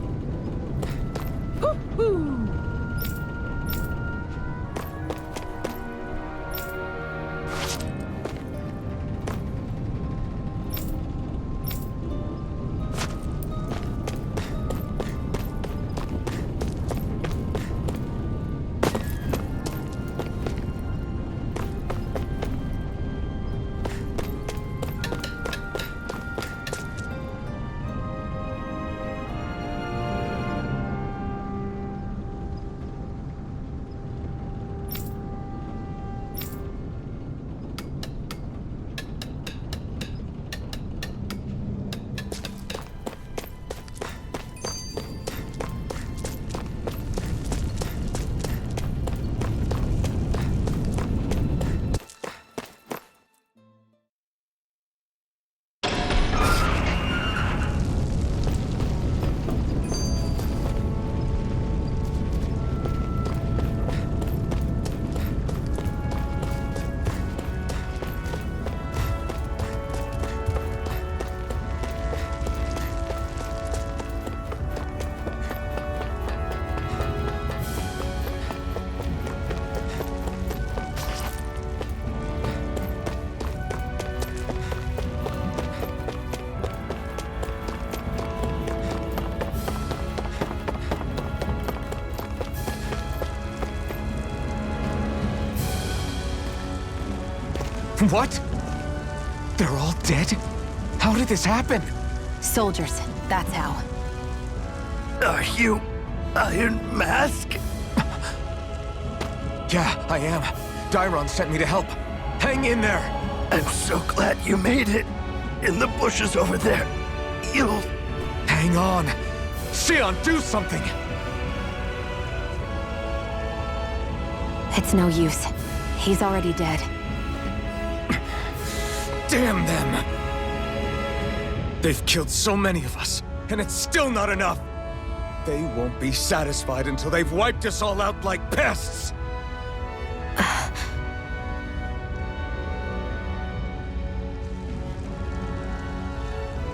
[SPEAKER 4] What? They're all dead? How did this happen?
[SPEAKER 3] Soldiers, that's how.
[SPEAKER 11] Are you Iron Mask?
[SPEAKER 4] Yeah, I am. Dairon sent me to help. Hang in there!
[SPEAKER 11] I'm so glad you made it. In the bushes over there. You'll...
[SPEAKER 4] Hang on! Xion, do something!
[SPEAKER 3] It's no use. He's already dead.
[SPEAKER 4] Damn them! They've killed so many of us, and it's still not enough! They won't be satisfied until they've wiped us all out like pests!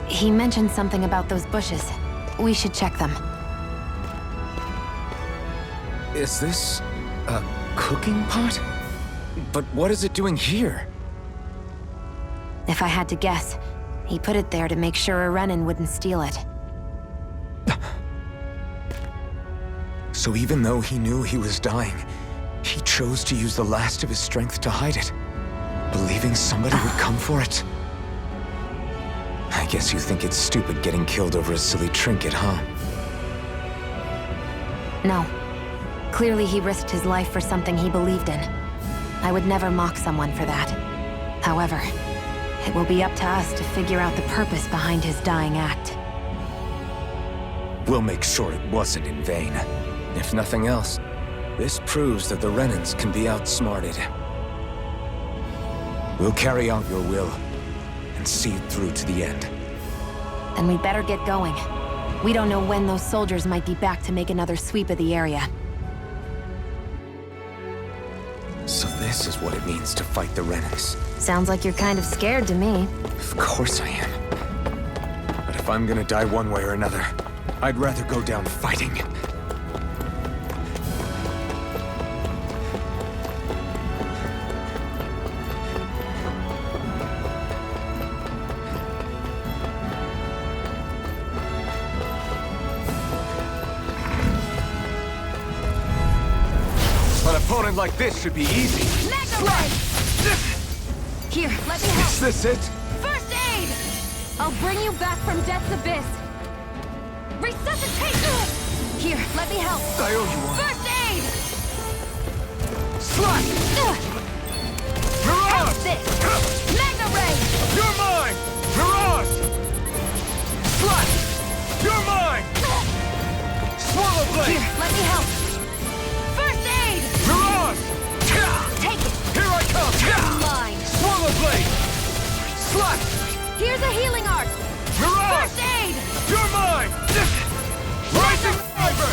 [SPEAKER 3] He mentioned something about those bushes. We should check them.
[SPEAKER 4] Is this a cooking pot? But what is it doing here?
[SPEAKER 3] If I had to guess, he put it there to make sure a Renan wouldn't steal it.
[SPEAKER 4] So even though he knew he was dying, he chose to use the last of his strength to hide it, believing somebody would come for it. I guess you think it's stupid getting killed over a silly trinket, huh?
[SPEAKER 3] No. Clearly he risked his life for something he believed in. I would never mock someone for that. However, it will be up to us to figure out the purpose behind his dying act.
[SPEAKER 4] We'll make sure it wasn't in vain. If nothing else, this proves that the Renans can be outsmarted. We'll carry out your will, and see it through to the end.
[SPEAKER 3] Then we'd better get going. We don't know when those soldiers might be back to make another sweep of the area.
[SPEAKER 4] So this is what it means to fight the Renans.
[SPEAKER 3] Sounds like you're kind of scared to me.
[SPEAKER 4] Of course I am. But if I'm gonna die one way or another, I'd rather go down fighting. An opponent like this should be easy.
[SPEAKER 3] Here, let me help.
[SPEAKER 4] Is this it?
[SPEAKER 3] First aid! I'll bring you back from Death's Abyss. Resuscitation! Here, let me help.
[SPEAKER 4] I owe you one.
[SPEAKER 3] First aid!
[SPEAKER 4] Slash!
[SPEAKER 3] Help
[SPEAKER 4] Mirage!
[SPEAKER 3] this! Magna Ray!
[SPEAKER 4] You're mine! Mirage! Slash! You're mine! Swallow Blade!
[SPEAKER 3] Here, let me help. First aid!
[SPEAKER 4] Mirage!
[SPEAKER 3] Take it!
[SPEAKER 4] Here I come!
[SPEAKER 3] Mine!
[SPEAKER 4] Swallow Blade! Slash!
[SPEAKER 3] Here's a healing art!
[SPEAKER 4] Mirage!
[SPEAKER 3] First aid!
[SPEAKER 4] You're mine! Rising Fiber!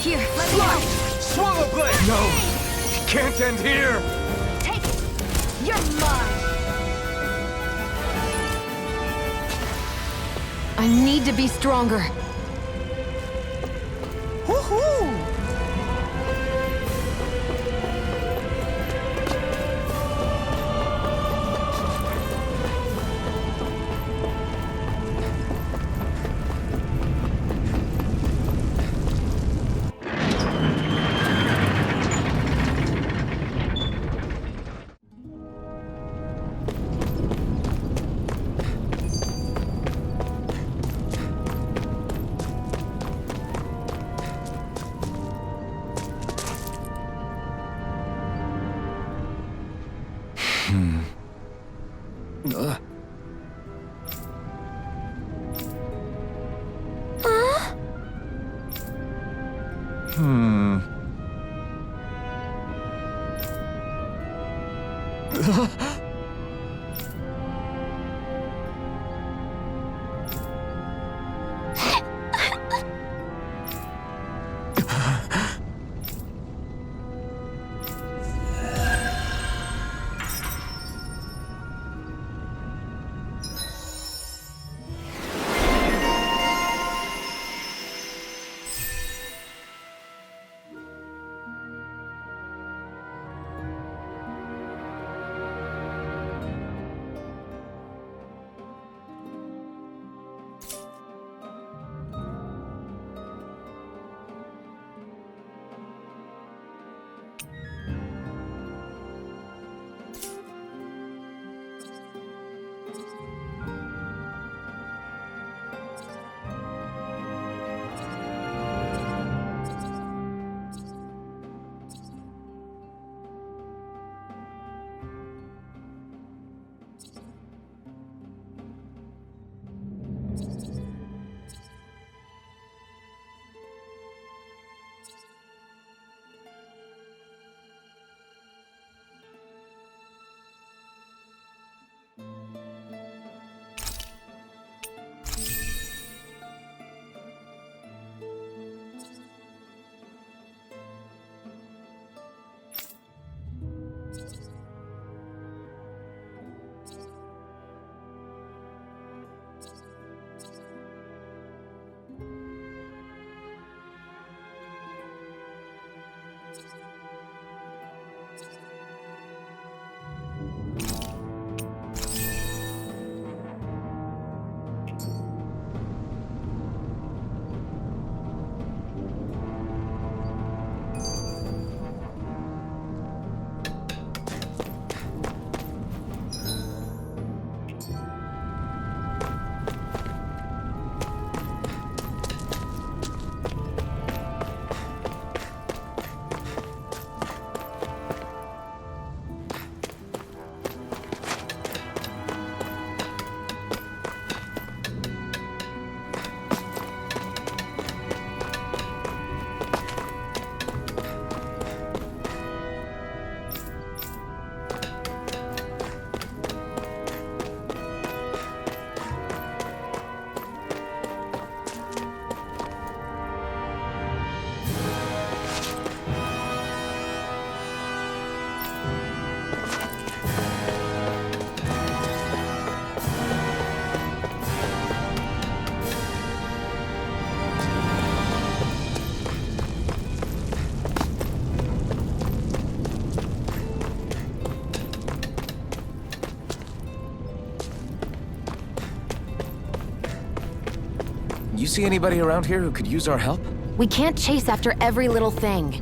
[SPEAKER 3] Here, let me help.
[SPEAKER 4] Swallow blade! No! It can't end here!
[SPEAKER 3] Take it! You're mine! I need to be stronger. Woohoo!
[SPEAKER 4] You see anybody around here who could use our help?
[SPEAKER 3] We can't chase after every little thing.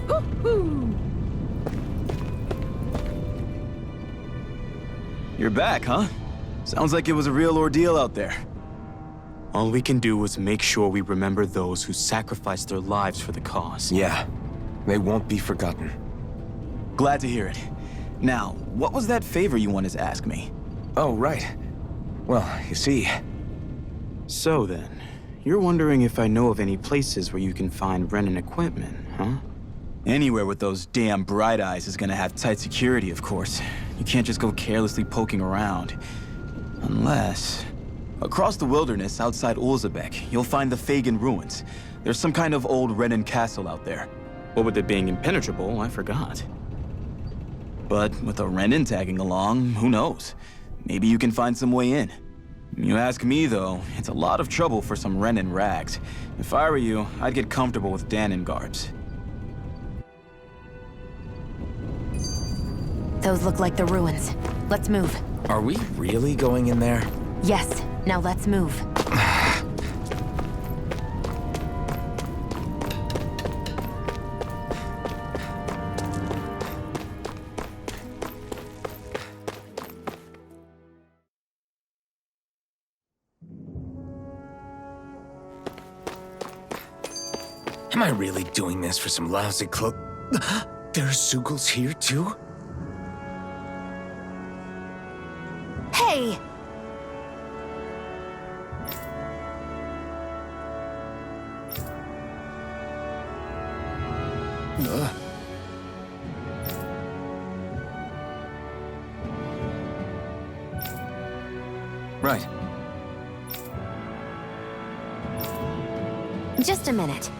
[SPEAKER 10] You're back, huh? Sounds like it was a real ordeal out there. All we can do is make sure we remember those who sacrificed their lives for the cause.
[SPEAKER 4] Yeah, they won't be forgotten.
[SPEAKER 10] Glad to hear it. Now, what was that favor you wanted to ask me?
[SPEAKER 4] Oh, right. Well, you see...
[SPEAKER 10] So then, you're wondering if I know of any places where you can find Renan equipment, huh? Anywhere with those damn bright eyes is gonna have tight security, of course. You can't just go carelessly poking around. Unless...
[SPEAKER 12] Across the wilderness outside Ulzebek, you'll find the Fagin ruins. There's some kind of old Renan castle out there. What with it being impenetrable, I forgot. But with a Renan tagging along, who knows? Maybe you can find some way in. You ask me, though, it's a lot of trouble for some Renan rags. If I were you, I'd get comfortable with Danon garbs.
[SPEAKER 3] Those look like the ruins. Let's move.
[SPEAKER 4] Are we really going in there?
[SPEAKER 3] Yes, now let's move.
[SPEAKER 4] Am I really doing this for some lousy clo- There are Zeugles here, too?
[SPEAKER 3] Hey!
[SPEAKER 12] Right.
[SPEAKER 3] Just a minute.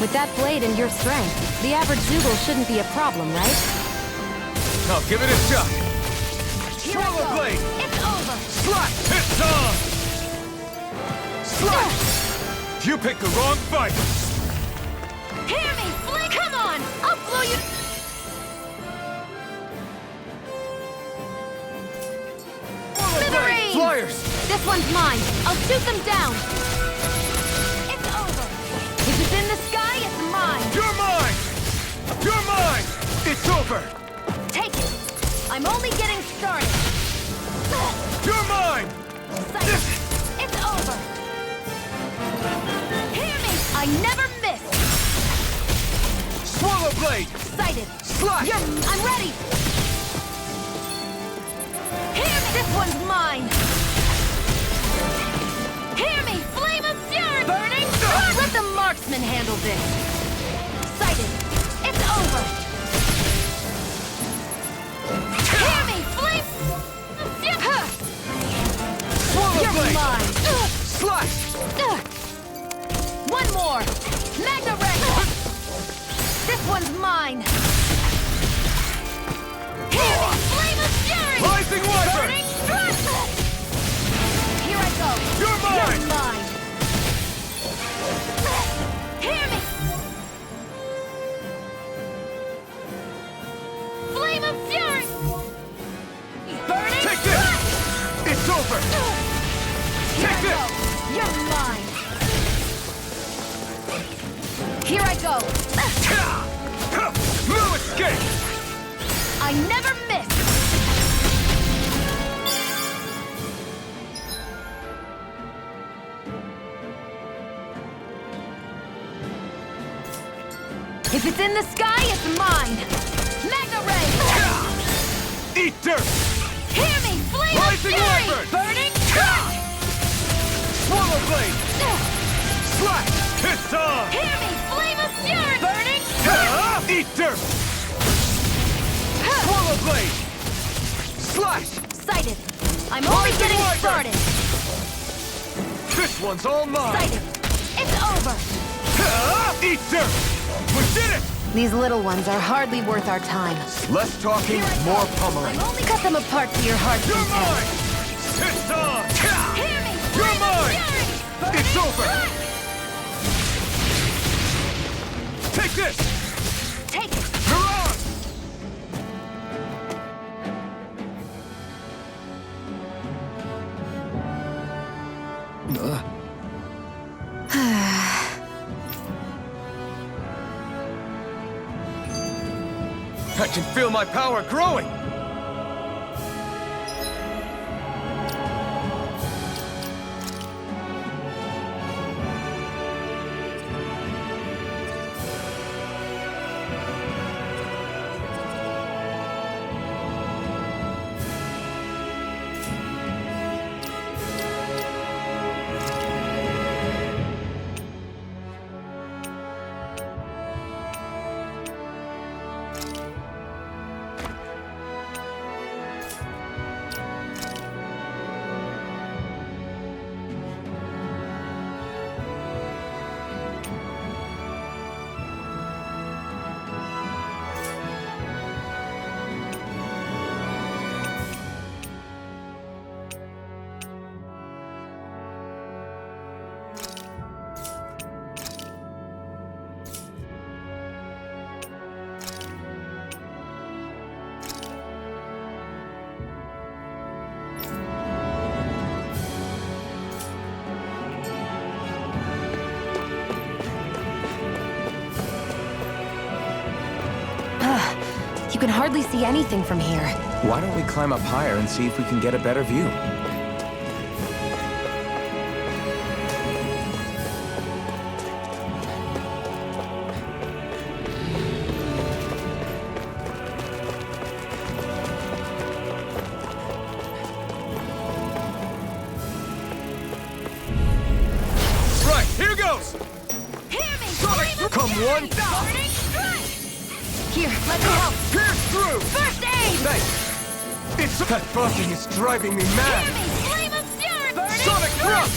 [SPEAKER 3] With that blade and your strength, the average Zeugle shouldn't be a problem, right?
[SPEAKER 10] Now give it a shot.
[SPEAKER 3] Here I
[SPEAKER 10] Swallow
[SPEAKER 3] go.
[SPEAKER 10] blade.
[SPEAKER 3] It's over.
[SPEAKER 10] Slash! It's on! Slash! You picked the wrong fight!
[SPEAKER 3] Hear me, Flint! Come on! I'll blow you... Smithereens!
[SPEAKER 10] Flyers!
[SPEAKER 3] This one's mine. I'll shoot them down. It's over. If it's in the sky, it's mine.
[SPEAKER 10] You're mine! You're mine! It's over!
[SPEAKER 3] Take it. I'm only getting started.
[SPEAKER 10] You're mine!
[SPEAKER 3] It's over. Hear me! I never miss.
[SPEAKER 10] Swallow blade!
[SPEAKER 3] Sighted.
[SPEAKER 10] Slash!
[SPEAKER 3] I'm ready. Hear me! This one's mine. Hear me! Flame of fury! Burning! Let the marksman handle this. Sighted. It's over. Hear me! Flame of fury!
[SPEAKER 10] Swallow
[SPEAKER 3] You're
[SPEAKER 10] blade!
[SPEAKER 3] mine.
[SPEAKER 10] Slash!
[SPEAKER 3] One more. Magna Ray. This one's mine. Hear me! Flame of fury!
[SPEAKER 10] Rising Wyvern!
[SPEAKER 3] Burning thrust! Here I go.
[SPEAKER 10] You're mine!
[SPEAKER 3] You're mine. Hear me! Flame of fury! Burning
[SPEAKER 10] Take this!
[SPEAKER 3] thrust!
[SPEAKER 10] It's over!
[SPEAKER 3] Here
[SPEAKER 10] Take
[SPEAKER 3] I
[SPEAKER 10] this!
[SPEAKER 3] go. You're mine. Here I go.
[SPEAKER 10] No escape!
[SPEAKER 3] I never miss. If it's in the sky, it's mine. Magna Ray.
[SPEAKER 10] Eat dirt!
[SPEAKER 3] Hear me, flame
[SPEAKER 10] Rising
[SPEAKER 3] of fury.
[SPEAKER 10] Wyvern!
[SPEAKER 3] Burning thrust.
[SPEAKER 10] Swallow blade! Slash! It's on!
[SPEAKER 3] Hear me, flame of fury. Burning thrust.
[SPEAKER 10] Eat dirt! Swallow blade! Slash!
[SPEAKER 3] Sighted. I'm only
[SPEAKER 10] Rising
[SPEAKER 3] getting
[SPEAKER 10] Wyvern!
[SPEAKER 3] started.
[SPEAKER 10] This one's all mine!
[SPEAKER 3] Sighted. It's over.
[SPEAKER 10] Eat dirt! We did it!
[SPEAKER 3] These little ones are hardly worth our time.
[SPEAKER 10] Less talking, more pummeling.
[SPEAKER 3] I'm only cut them apart to your heart's
[SPEAKER 10] You're
[SPEAKER 3] content.
[SPEAKER 10] mine! It's on!
[SPEAKER 3] Hear me!
[SPEAKER 10] You're
[SPEAKER 3] flame of
[SPEAKER 10] mine!
[SPEAKER 3] fury. Burning
[SPEAKER 10] It's over!
[SPEAKER 3] thrust.
[SPEAKER 10] Take this!
[SPEAKER 3] Take it.
[SPEAKER 10] You're on! I can feel my power growing!
[SPEAKER 3] can hardly see anything from here.
[SPEAKER 4] Why don't we climb up higher and see if we can get a better view?
[SPEAKER 10] Right, here goes!
[SPEAKER 4] Come one!
[SPEAKER 3] Here, let me help.
[SPEAKER 10] Pierce through!
[SPEAKER 3] First aid!
[SPEAKER 4] Thanks! It's that buzzing is driving me mad!
[SPEAKER 3] Flame of fury!
[SPEAKER 10] Sonic thrust!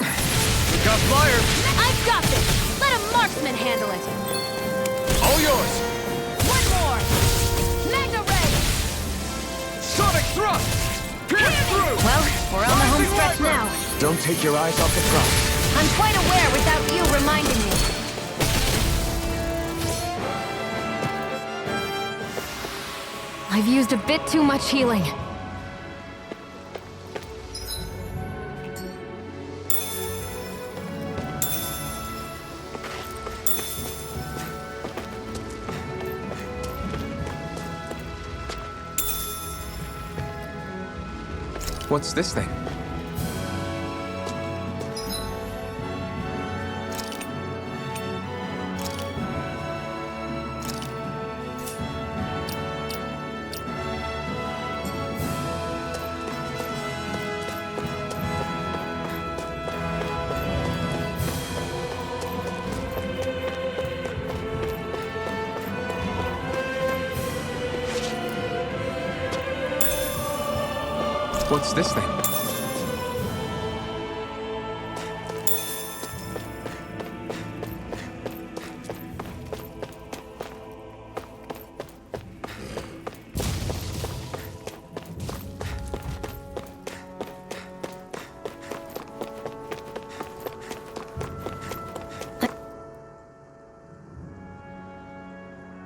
[SPEAKER 4] We got flyers!
[SPEAKER 3] I've got this! Let a marksman handle it!
[SPEAKER 4] All yours!
[SPEAKER 3] One more! Mega ray!
[SPEAKER 10] Sonic thrust! Pierce through!
[SPEAKER 3] Well, we're on the home stretch now.
[SPEAKER 4] Don't take your eyes off the prize.
[SPEAKER 3] I'm quite aware without you reminding me. I've used a bit too much healing.
[SPEAKER 4] What's this thing? What's this thing?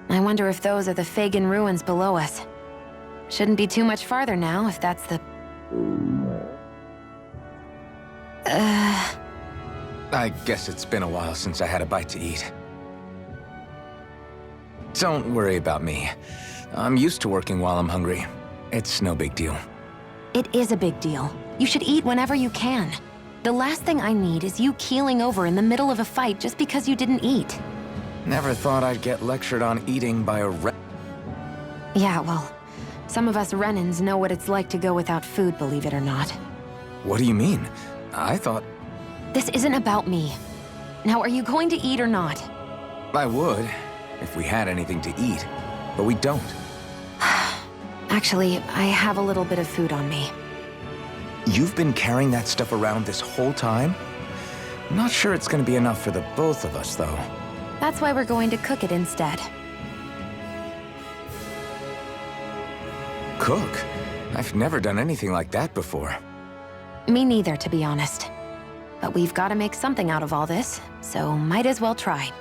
[SPEAKER 3] I wonder if those are the Fagin ruins below us. Shouldn't be too much farther now, if that's the...
[SPEAKER 4] I guess it's been a while since I had a bite to eat. Don't worry about me. I'm used to working while I'm hungry. It's no big deal.
[SPEAKER 3] It is a big deal. You should eat whenever you can. The last thing I need is you keeling over in the middle of a fight just because you didn't eat.
[SPEAKER 4] Never thought I'd get lectured on eating by a
[SPEAKER 3] Yeah, well, some of us Renans know what it's like to go without food, believe it or not.
[SPEAKER 4] What do you mean? I thought...
[SPEAKER 3] This isn't about me. Now, are you going to eat or not?
[SPEAKER 4] I would, if we had anything to eat. But we don't.
[SPEAKER 3] Actually, I have a little bit of food on me.
[SPEAKER 4] You've been carrying that stuff around this whole time? I'm not sure it's gonna be enough for the both of us, though.
[SPEAKER 3] That's why we're going to cook it instead.
[SPEAKER 4] Cook? I've never done anything like that before.
[SPEAKER 3] Me neither, to be honest. But we've got to make something out of all this, so might as well try.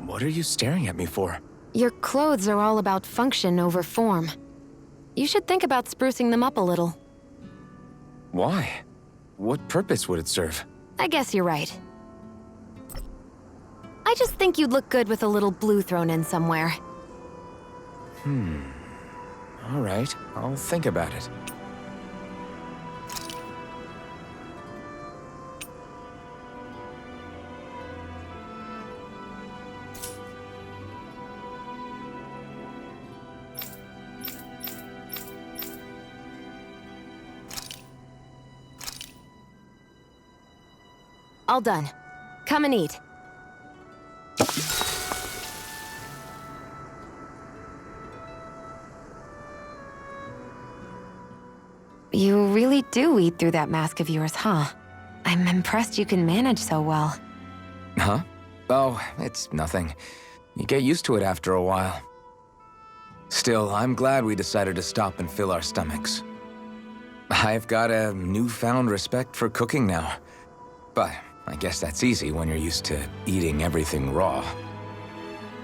[SPEAKER 4] What are you staring at me for?
[SPEAKER 3] Your clothes are all about function over form. You should think about sprucing them up a little.
[SPEAKER 4] Why? What purpose would it serve?
[SPEAKER 3] I guess you're right. I just think you'd look good with a little blue thrown in somewhere.
[SPEAKER 4] All right, I'll think about it.
[SPEAKER 3] All done. Come and eat. You really do eat through that mask of yours, huh? I'm impressed you can manage so well.
[SPEAKER 4] Huh? Oh, it's nothing. You get used to it after a while. Still, I'm glad we decided to stop and fill our stomachs. I've got a newfound respect for cooking now. But I guess that's easy when you're used to eating everything raw.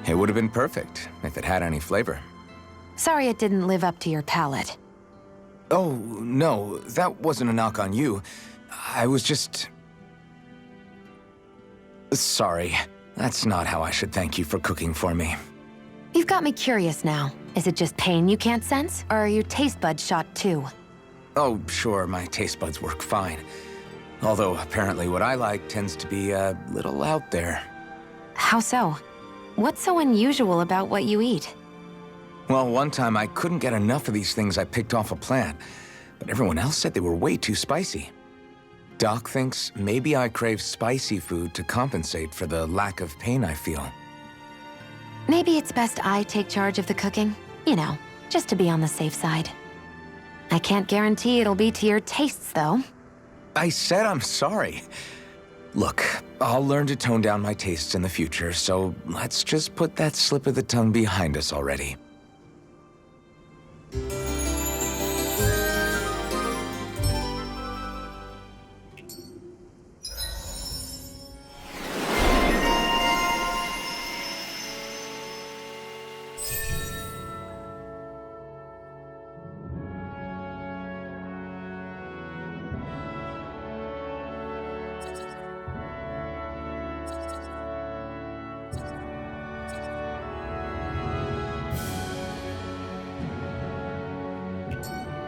[SPEAKER 4] It would have been perfect if it had any flavor.
[SPEAKER 3] Sorry it didn't live up to your palate.
[SPEAKER 4] Oh, no, that wasn't a knock on you. I was just... Sorry. That's not how I should thank you for cooking for me.
[SPEAKER 3] You've got me curious now. Is it just pain you can't sense, or are your taste buds shot too?
[SPEAKER 4] Oh, sure, my taste buds work fine. Although, apparently what I like tends to be a little out there.
[SPEAKER 3] How so? What's so unusual about what you eat?
[SPEAKER 4] Well, one time I couldn't get enough of these things I picked off a plant, but everyone else said they were way too spicy. Doc thinks maybe I crave spicy food to compensate for the lack of pain I feel.
[SPEAKER 3] Maybe it's best I take charge of the cooking. You know, just to be on the safe side. I can't guarantee it'll be to your tastes, though.
[SPEAKER 4] I said I'm sorry. Look, I'll learn to tone down my tastes in the future, so let's just put that slip of the tongue behind us already.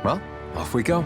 [SPEAKER 4] Well, off we go.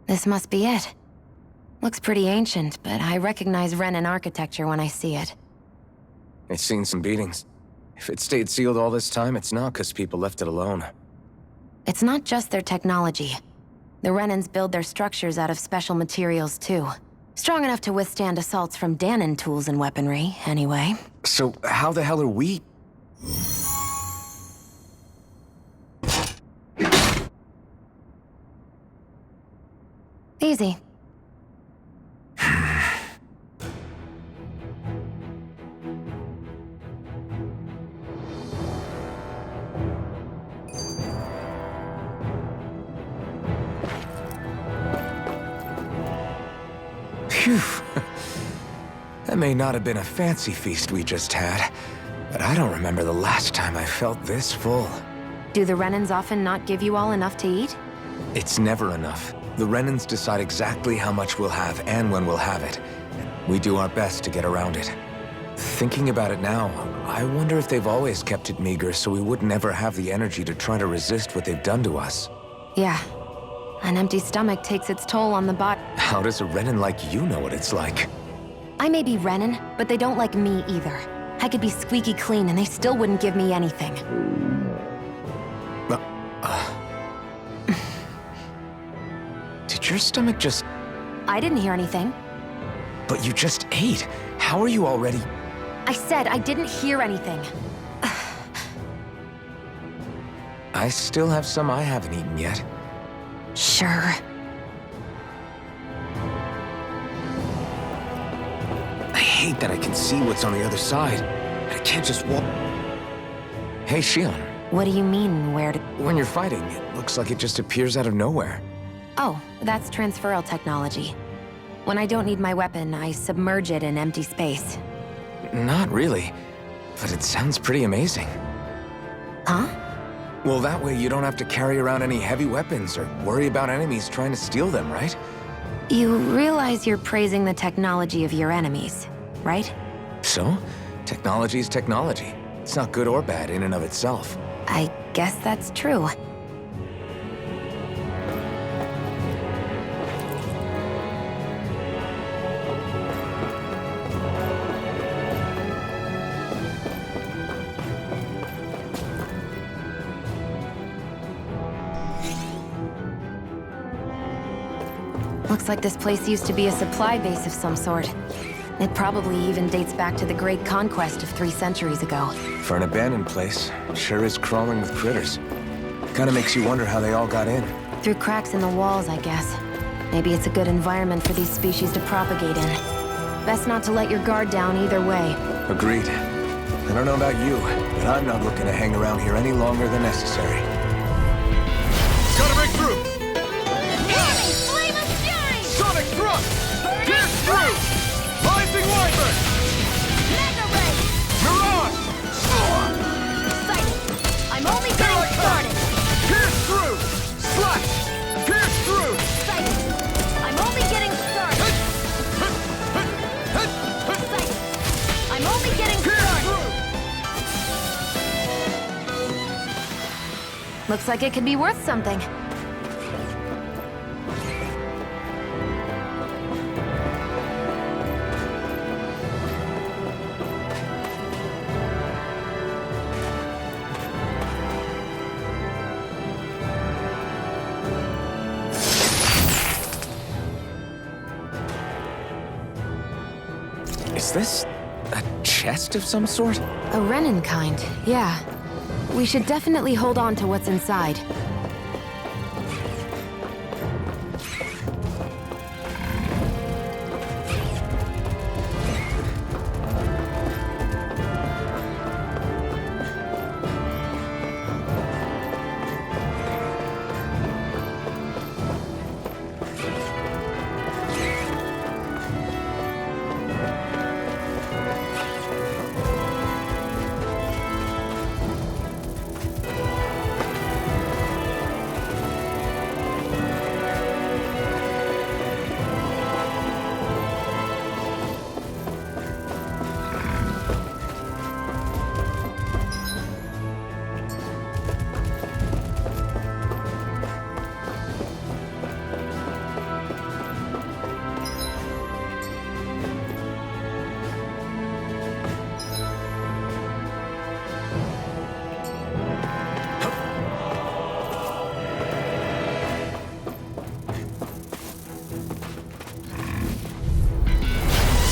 [SPEAKER 3] This must be it. Looks pretty ancient, but I recognize Renan architecture when I see it.
[SPEAKER 4] It's seen some beatings. If it stayed sealed all this time, it's not because people left it alone.
[SPEAKER 3] It's not just their technology. The Renans build their structures out of special materials, too. Strong enough to withstand assaults from Danon tools and weaponry, anyway.
[SPEAKER 4] So how the hell are we...
[SPEAKER 3] Easy.
[SPEAKER 4] Phew. That may not have been a fancy feast we just had, but I don't remember the last time I felt this full.
[SPEAKER 3] Do the Renans often not give you all enough to eat?
[SPEAKER 4] It's never enough. The Renans decide exactly how much we'll have and when we'll have it. We do our best to get around it. Thinking about it now, I wonder if they've always kept it meager so we would never have the energy to try to resist what they've done to us.
[SPEAKER 3] Yeah. An empty stomach takes its toll on the body.
[SPEAKER 4] How does a Renan like you know what it's like?
[SPEAKER 3] I may be Renan, but they don't like me either. I could be squeaky clean and they still wouldn't give me anything.
[SPEAKER 4] Did your stomach just...
[SPEAKER 3] I didn't hear anything.
[SPEAKER 4] But you just ate. How are you already...
[SPEAKER 3] I said I didn't hear anything.
[SPEAKER 4] I still have some I haven't eaten yet.
[SPEAKER 3] Sure.
[SPEAKER 4] I hate that I can see what's on the other side. I can't just walk... Hey, Shion.
[SPEAKER 3] What do you mean, where to...
[SPEAKER 4] When you're fighting, it looks like it just appears out of nowhere.
[SPEAKER 3] Oh, that's transferal technology. When I don't need my weapon, I submerge it in empty space.
[SPEAKER 4] Not really, but it sounds pretty amazing.
[SPEAKER 3] Huh?
[SPEAKER 4] Well, that way you don't have to carry around any heavy weapons or worry about enemies trying to steal them, right?
[SPEAKER 3] You realize you're praising the technology of your enemies, right?
[SPEAKER 4] So? Technology's technology. It's not good or bad in and of itself.
[SPEAKER 3] I guess that's true. Looks like this place used to be a supply base of some sort. It probably even dates back to the Great Conquest of 3 centuries ago.
[SPEAKER 4] For an abandoned place, sure is crawling with critters. Kinda makes you wonder how they all got in.
[SPEAKER 3] Through cracks in the walls, I guess. Maybe it's a good environment for these species to propagate in. Best not to let your guard down either way.
[SPEAKER 4] Agreed. I don't know about you, but I'm not looking to hang around here any longer than necessary.
[SPEAKER 6] Gotta break through!
[SPEAKER 3] Enemy! Flame of Fury!
[SPEAKER 6] Sonic Thrust! Pierce through! Rising Wyvern!
[SPEAKER 3] Mega Ray!
[SPEAKER 6] Mirage!
[SPEAKER 3] Sighted! I'm only
[SPEAKER 6] Here
[SPEAKER 3] getting
[SPEAKER 6] I come!
[SPEAKER 3] started!
[SPEAKER 6] Pierce through! Slash! Pierce through!
[SPEAKER 3] Sighted! I'm only getting started! Sighted! I'm only getting
[SPEAKER 6] Pierce
[SPEAKER 3] started!
[SPEAKER 6] through!
[SPEAKER 3] Looks like it could be worth something.
[SPEAKER 4] Is this a chest of some sort?
[SPEAKER 3] A Renin kind, yeah. We should definitely hold on to what's inside.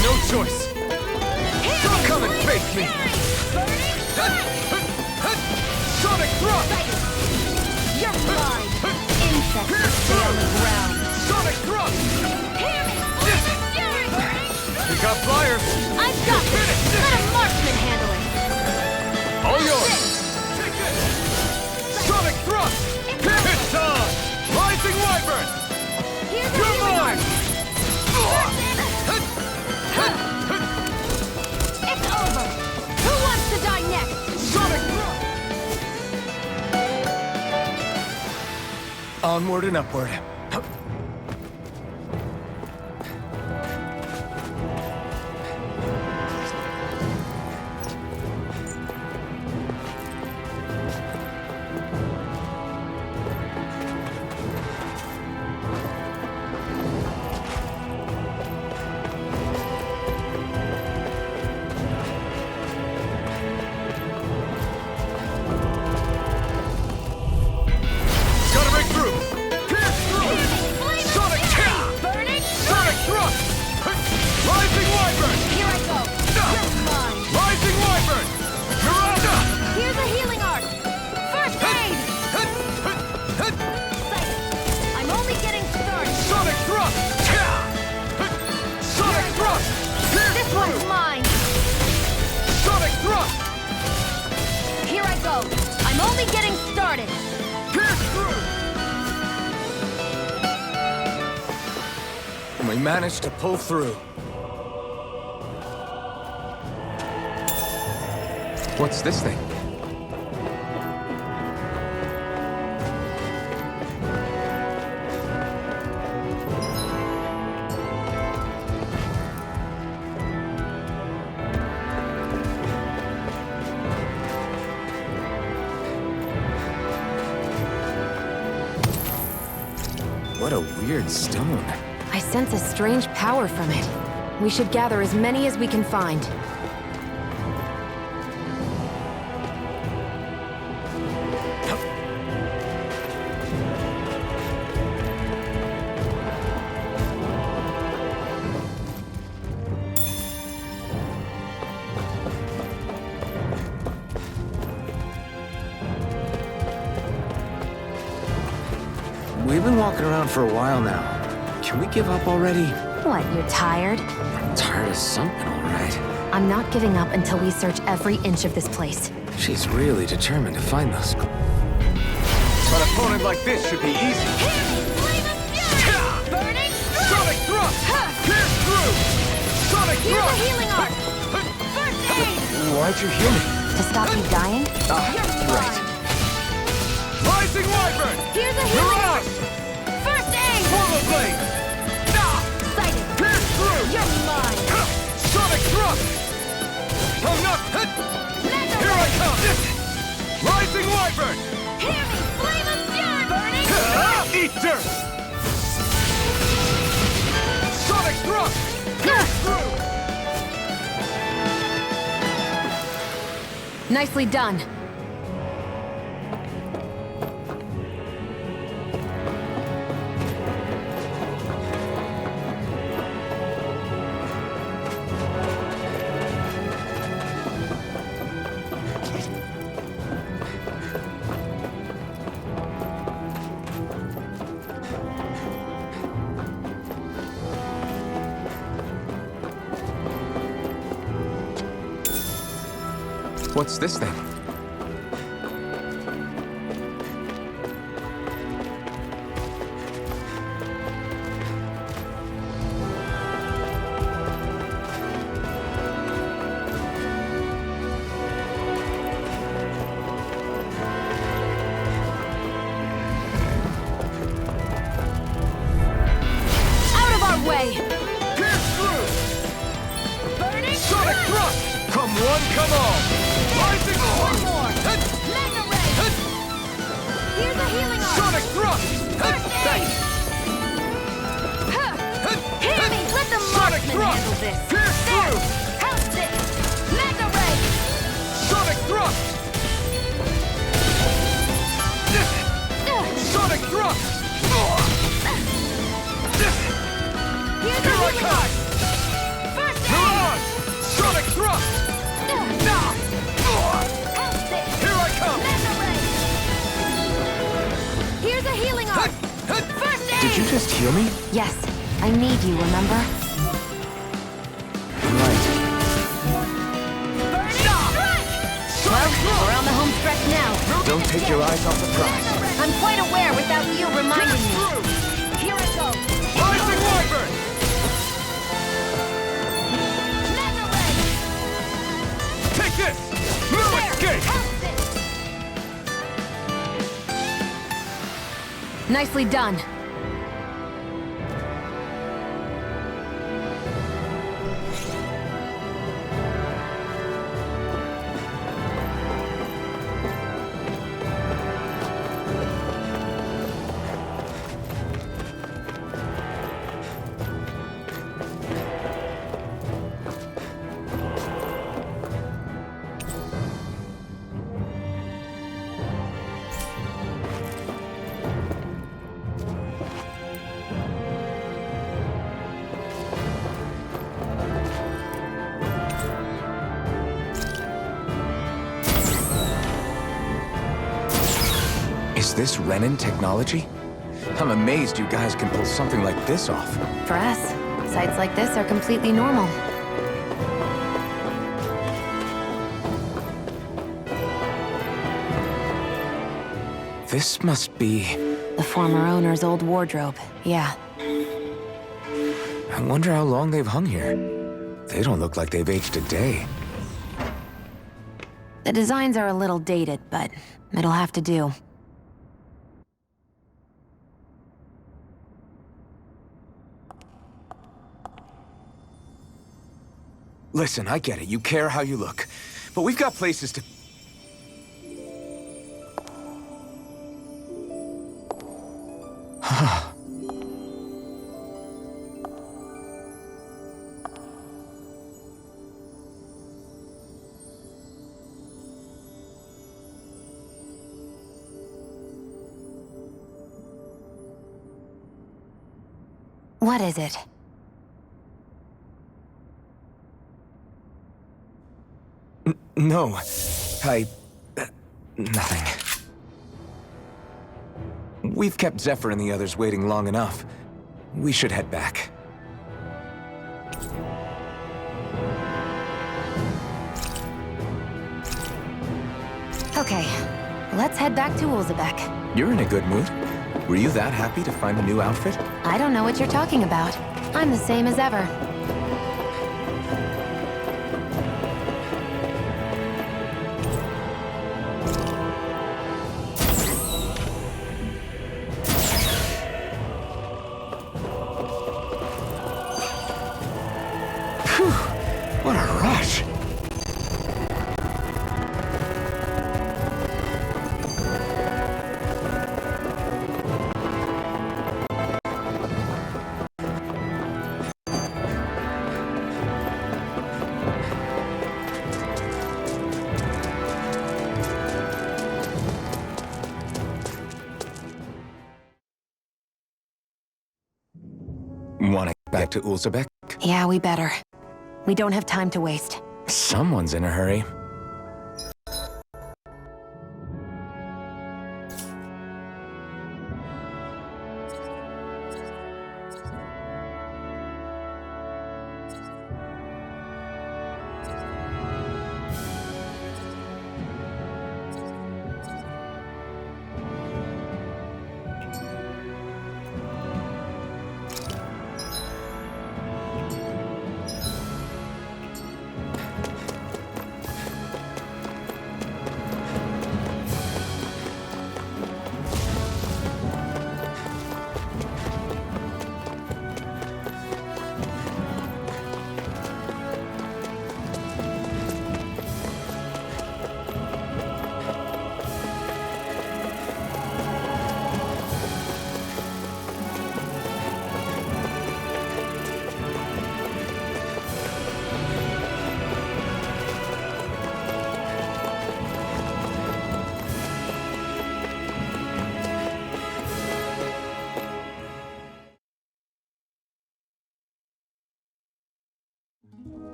[SPEAKER 6] No choice! Come and face me! Sonic Thrust!
[SPEAKER 3] You're blind! Insects stay on the ground!
[SPEAKER 6] Sonic Thrust!
[SPEAKER 3] Hear me! Flame of Fury!
[SPEAKER 6] We got flyers!
[SPEAKER 3] I've got this! Let a marksman handle it!
[SPEAKER 6] All yours! Take it! Sonic Thrust! It's on! Rising Wyvern!
[SPEAKER 3] Here's a
[SPEAKER 6] You're
[SPEAKER 3] healing
[SPEAKER 6] mine!
[SPEAKER 3] arc! It's over! Who wants to die next?
[SPEAKER 6] Sonic Thrust!
[SPEAKER 4] Onward and upward.
[SPEAKER 6] Gotta break through! Pierce through! Sonic Kick! Sonic Thrust! Rising Wyvern!
[SPEAKER 3] Here I go! You're mine!
[SPEAKER 6] Rising Wyvern! Miranda!
[SPEAKER 3] Here's a healing arc! First aid! I'm only getting started!
[SPEAKER 6] Sonic Thrust! Sonic Thrust! Pierce
[SPEAKER 3] This
[SPEAKER 6] through!
[SPEAKER 3] one's mine!
[SPEAKER 6] Sonic Thrust!
[SPEAKER 3] Here I go! I'm only getting started!
[SPEAKER 6] Pierce through!
[SPEAKER 4] We managed to pull through. What's this thing? What a weird stone.
[SPEAKER 3] I sense a strange power from it. We should gather as many as we can find.
[SPEAKER 4] we've been walking around for a while now. Can we give up already?
[SPEAKER 3] What, you're tired?
[SPEAKER 4] I'm tired of something, all right.
[SPEAKER 3] I'm not giving up until we search every inch of this place.
[SPEAKER 4] She's really determined to find those. An opponent like this should be easy.
[SPEAKER 6] Burning Sonic Thrust! Pierce through! Sonic
[SPEAKER 3] Here's
[SPEAKER 6] Thrust!
[SPEAKER 3] a healing arc! First aid!
[SPEAKER 4] Why'd you heal me?
[SPEAKER 3] To stop you dying?
[SPEAKER 4] Right.
[SPEAKER 6] Rising Wyvern!
[SPEAKER 3] Here's a healing arc!
[SPEAKER 6] Mirage!
[SPEAKER 3] First aid!
[SPEAKER 6] Portal Blade!
[SPEAKER 3] Sighted!
[SPEAKER 6] Pierce through!
[SPEAKER 3] You're mine!
[SPEAKER 6] Sonic Thrust! I'm not... Here I come! Rising Wyvern!
[SPEAKER 3] Hear me! Flame of Fury! Burning!
[SPEAKER 6] Eat dirt! Sonic Thrust! Pierce through!
[SPEAKER 3] Nicely done.
[SPEAKER 4] What's this thing?
[SPEAKER 3] Out of our way!
[SPEAKER 6] Pierce through!
[SPEAKER 3] Burning!
[SPEAKER 6] Sonic Thrust! Come one, come all! Rising
[SPEAKER 3] One more! Mega Ray! Here's a healing arc!
[SPEAKER 6] Sonic Thrust!
[SPEAKER 3] First aid! Hear me! Let the
[SPEAKER 6] Sonic
[SPEAKER 3] marksman
[SPEAKER 6] Thrust!
[SPEAKER 3] handle this!
[SPEAKER 6] Pierce
[SPEAKER 3] There!
[SPEAKER 6] through!
[SPEAKER 3] House it! Mega Ray!
[SPEAKER 6] Sonic Thrust! Sonic Thrust!
[SPEAKER 3] Here's a
[SPEAKER 6] Here I
[SPEAKER 3] healing
[SPEAKER 6] come!
[SPEAKER 3] arc! First aid!
[SPEAKER 6] Mirage! Sonic Thrust!
[SPEAKER 3] House it!
[SPEAKER 6] Here I come!
[SPEAKER 3] Mega Ray! Here's a healing arc! First aid!
[SPEAKER 4] Did you just heal me?
[SPEAKER 3] Yes. I need you, remember?
[SPEAKER 4] Right.
[SPEAKER 3] Well, we're on the home stretch now.
[SPEAKER 4] Don't take your eyes off the prize.
[SPEAKER 3] I'm quite aware without you reminding me. Here I go.
[SPEAKER 6] Rising Wyvern!
[SPEAKER 3] Mega Ray!
[SPEAKER 6] Take this! No escape!
[SPEAKER 3] Nicely done.
[SPEAKER 4] Is this Renin technology? I'm amazed you guys can pull something like this off.
[SPEAKER 3] For us, sights like this are completely normal.
[SPEAKER 4] This must be...
[SPEAKER 3] The former owner's old wardrobe, yeah.
[SPEAKER 4] I wonder how long they've hung here. They don't look like they've aged a day.
[SPEAKER 3] The designs are a little dated, but it'll have to do.
[SPEAKER 4] Listen, I get it. You care how you look. But we've got places to...
[SPEAKER 3] What is it?
[SPEAKER 4] No. Nothing. We've kept Zephyr and the others waiting long enough. We should head back.
[SPEAKER 3] Okay, let's head back to Ulzebek.
[SPEAKER 4] You're in a good mood. Were you that happy to find a new outfit?
[SPEAKER 3] I don't know what you're talking about. I'm the same as ever.
[SPEAKER 4] What a rush! Want to get back to Ulzebek?
[SPEAKER 3] Yeah, we better. We don't have time to waste.
[SPEAKER 4] Someone's in a hurry.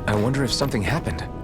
[SPEAKER 4] I wonder if something happened.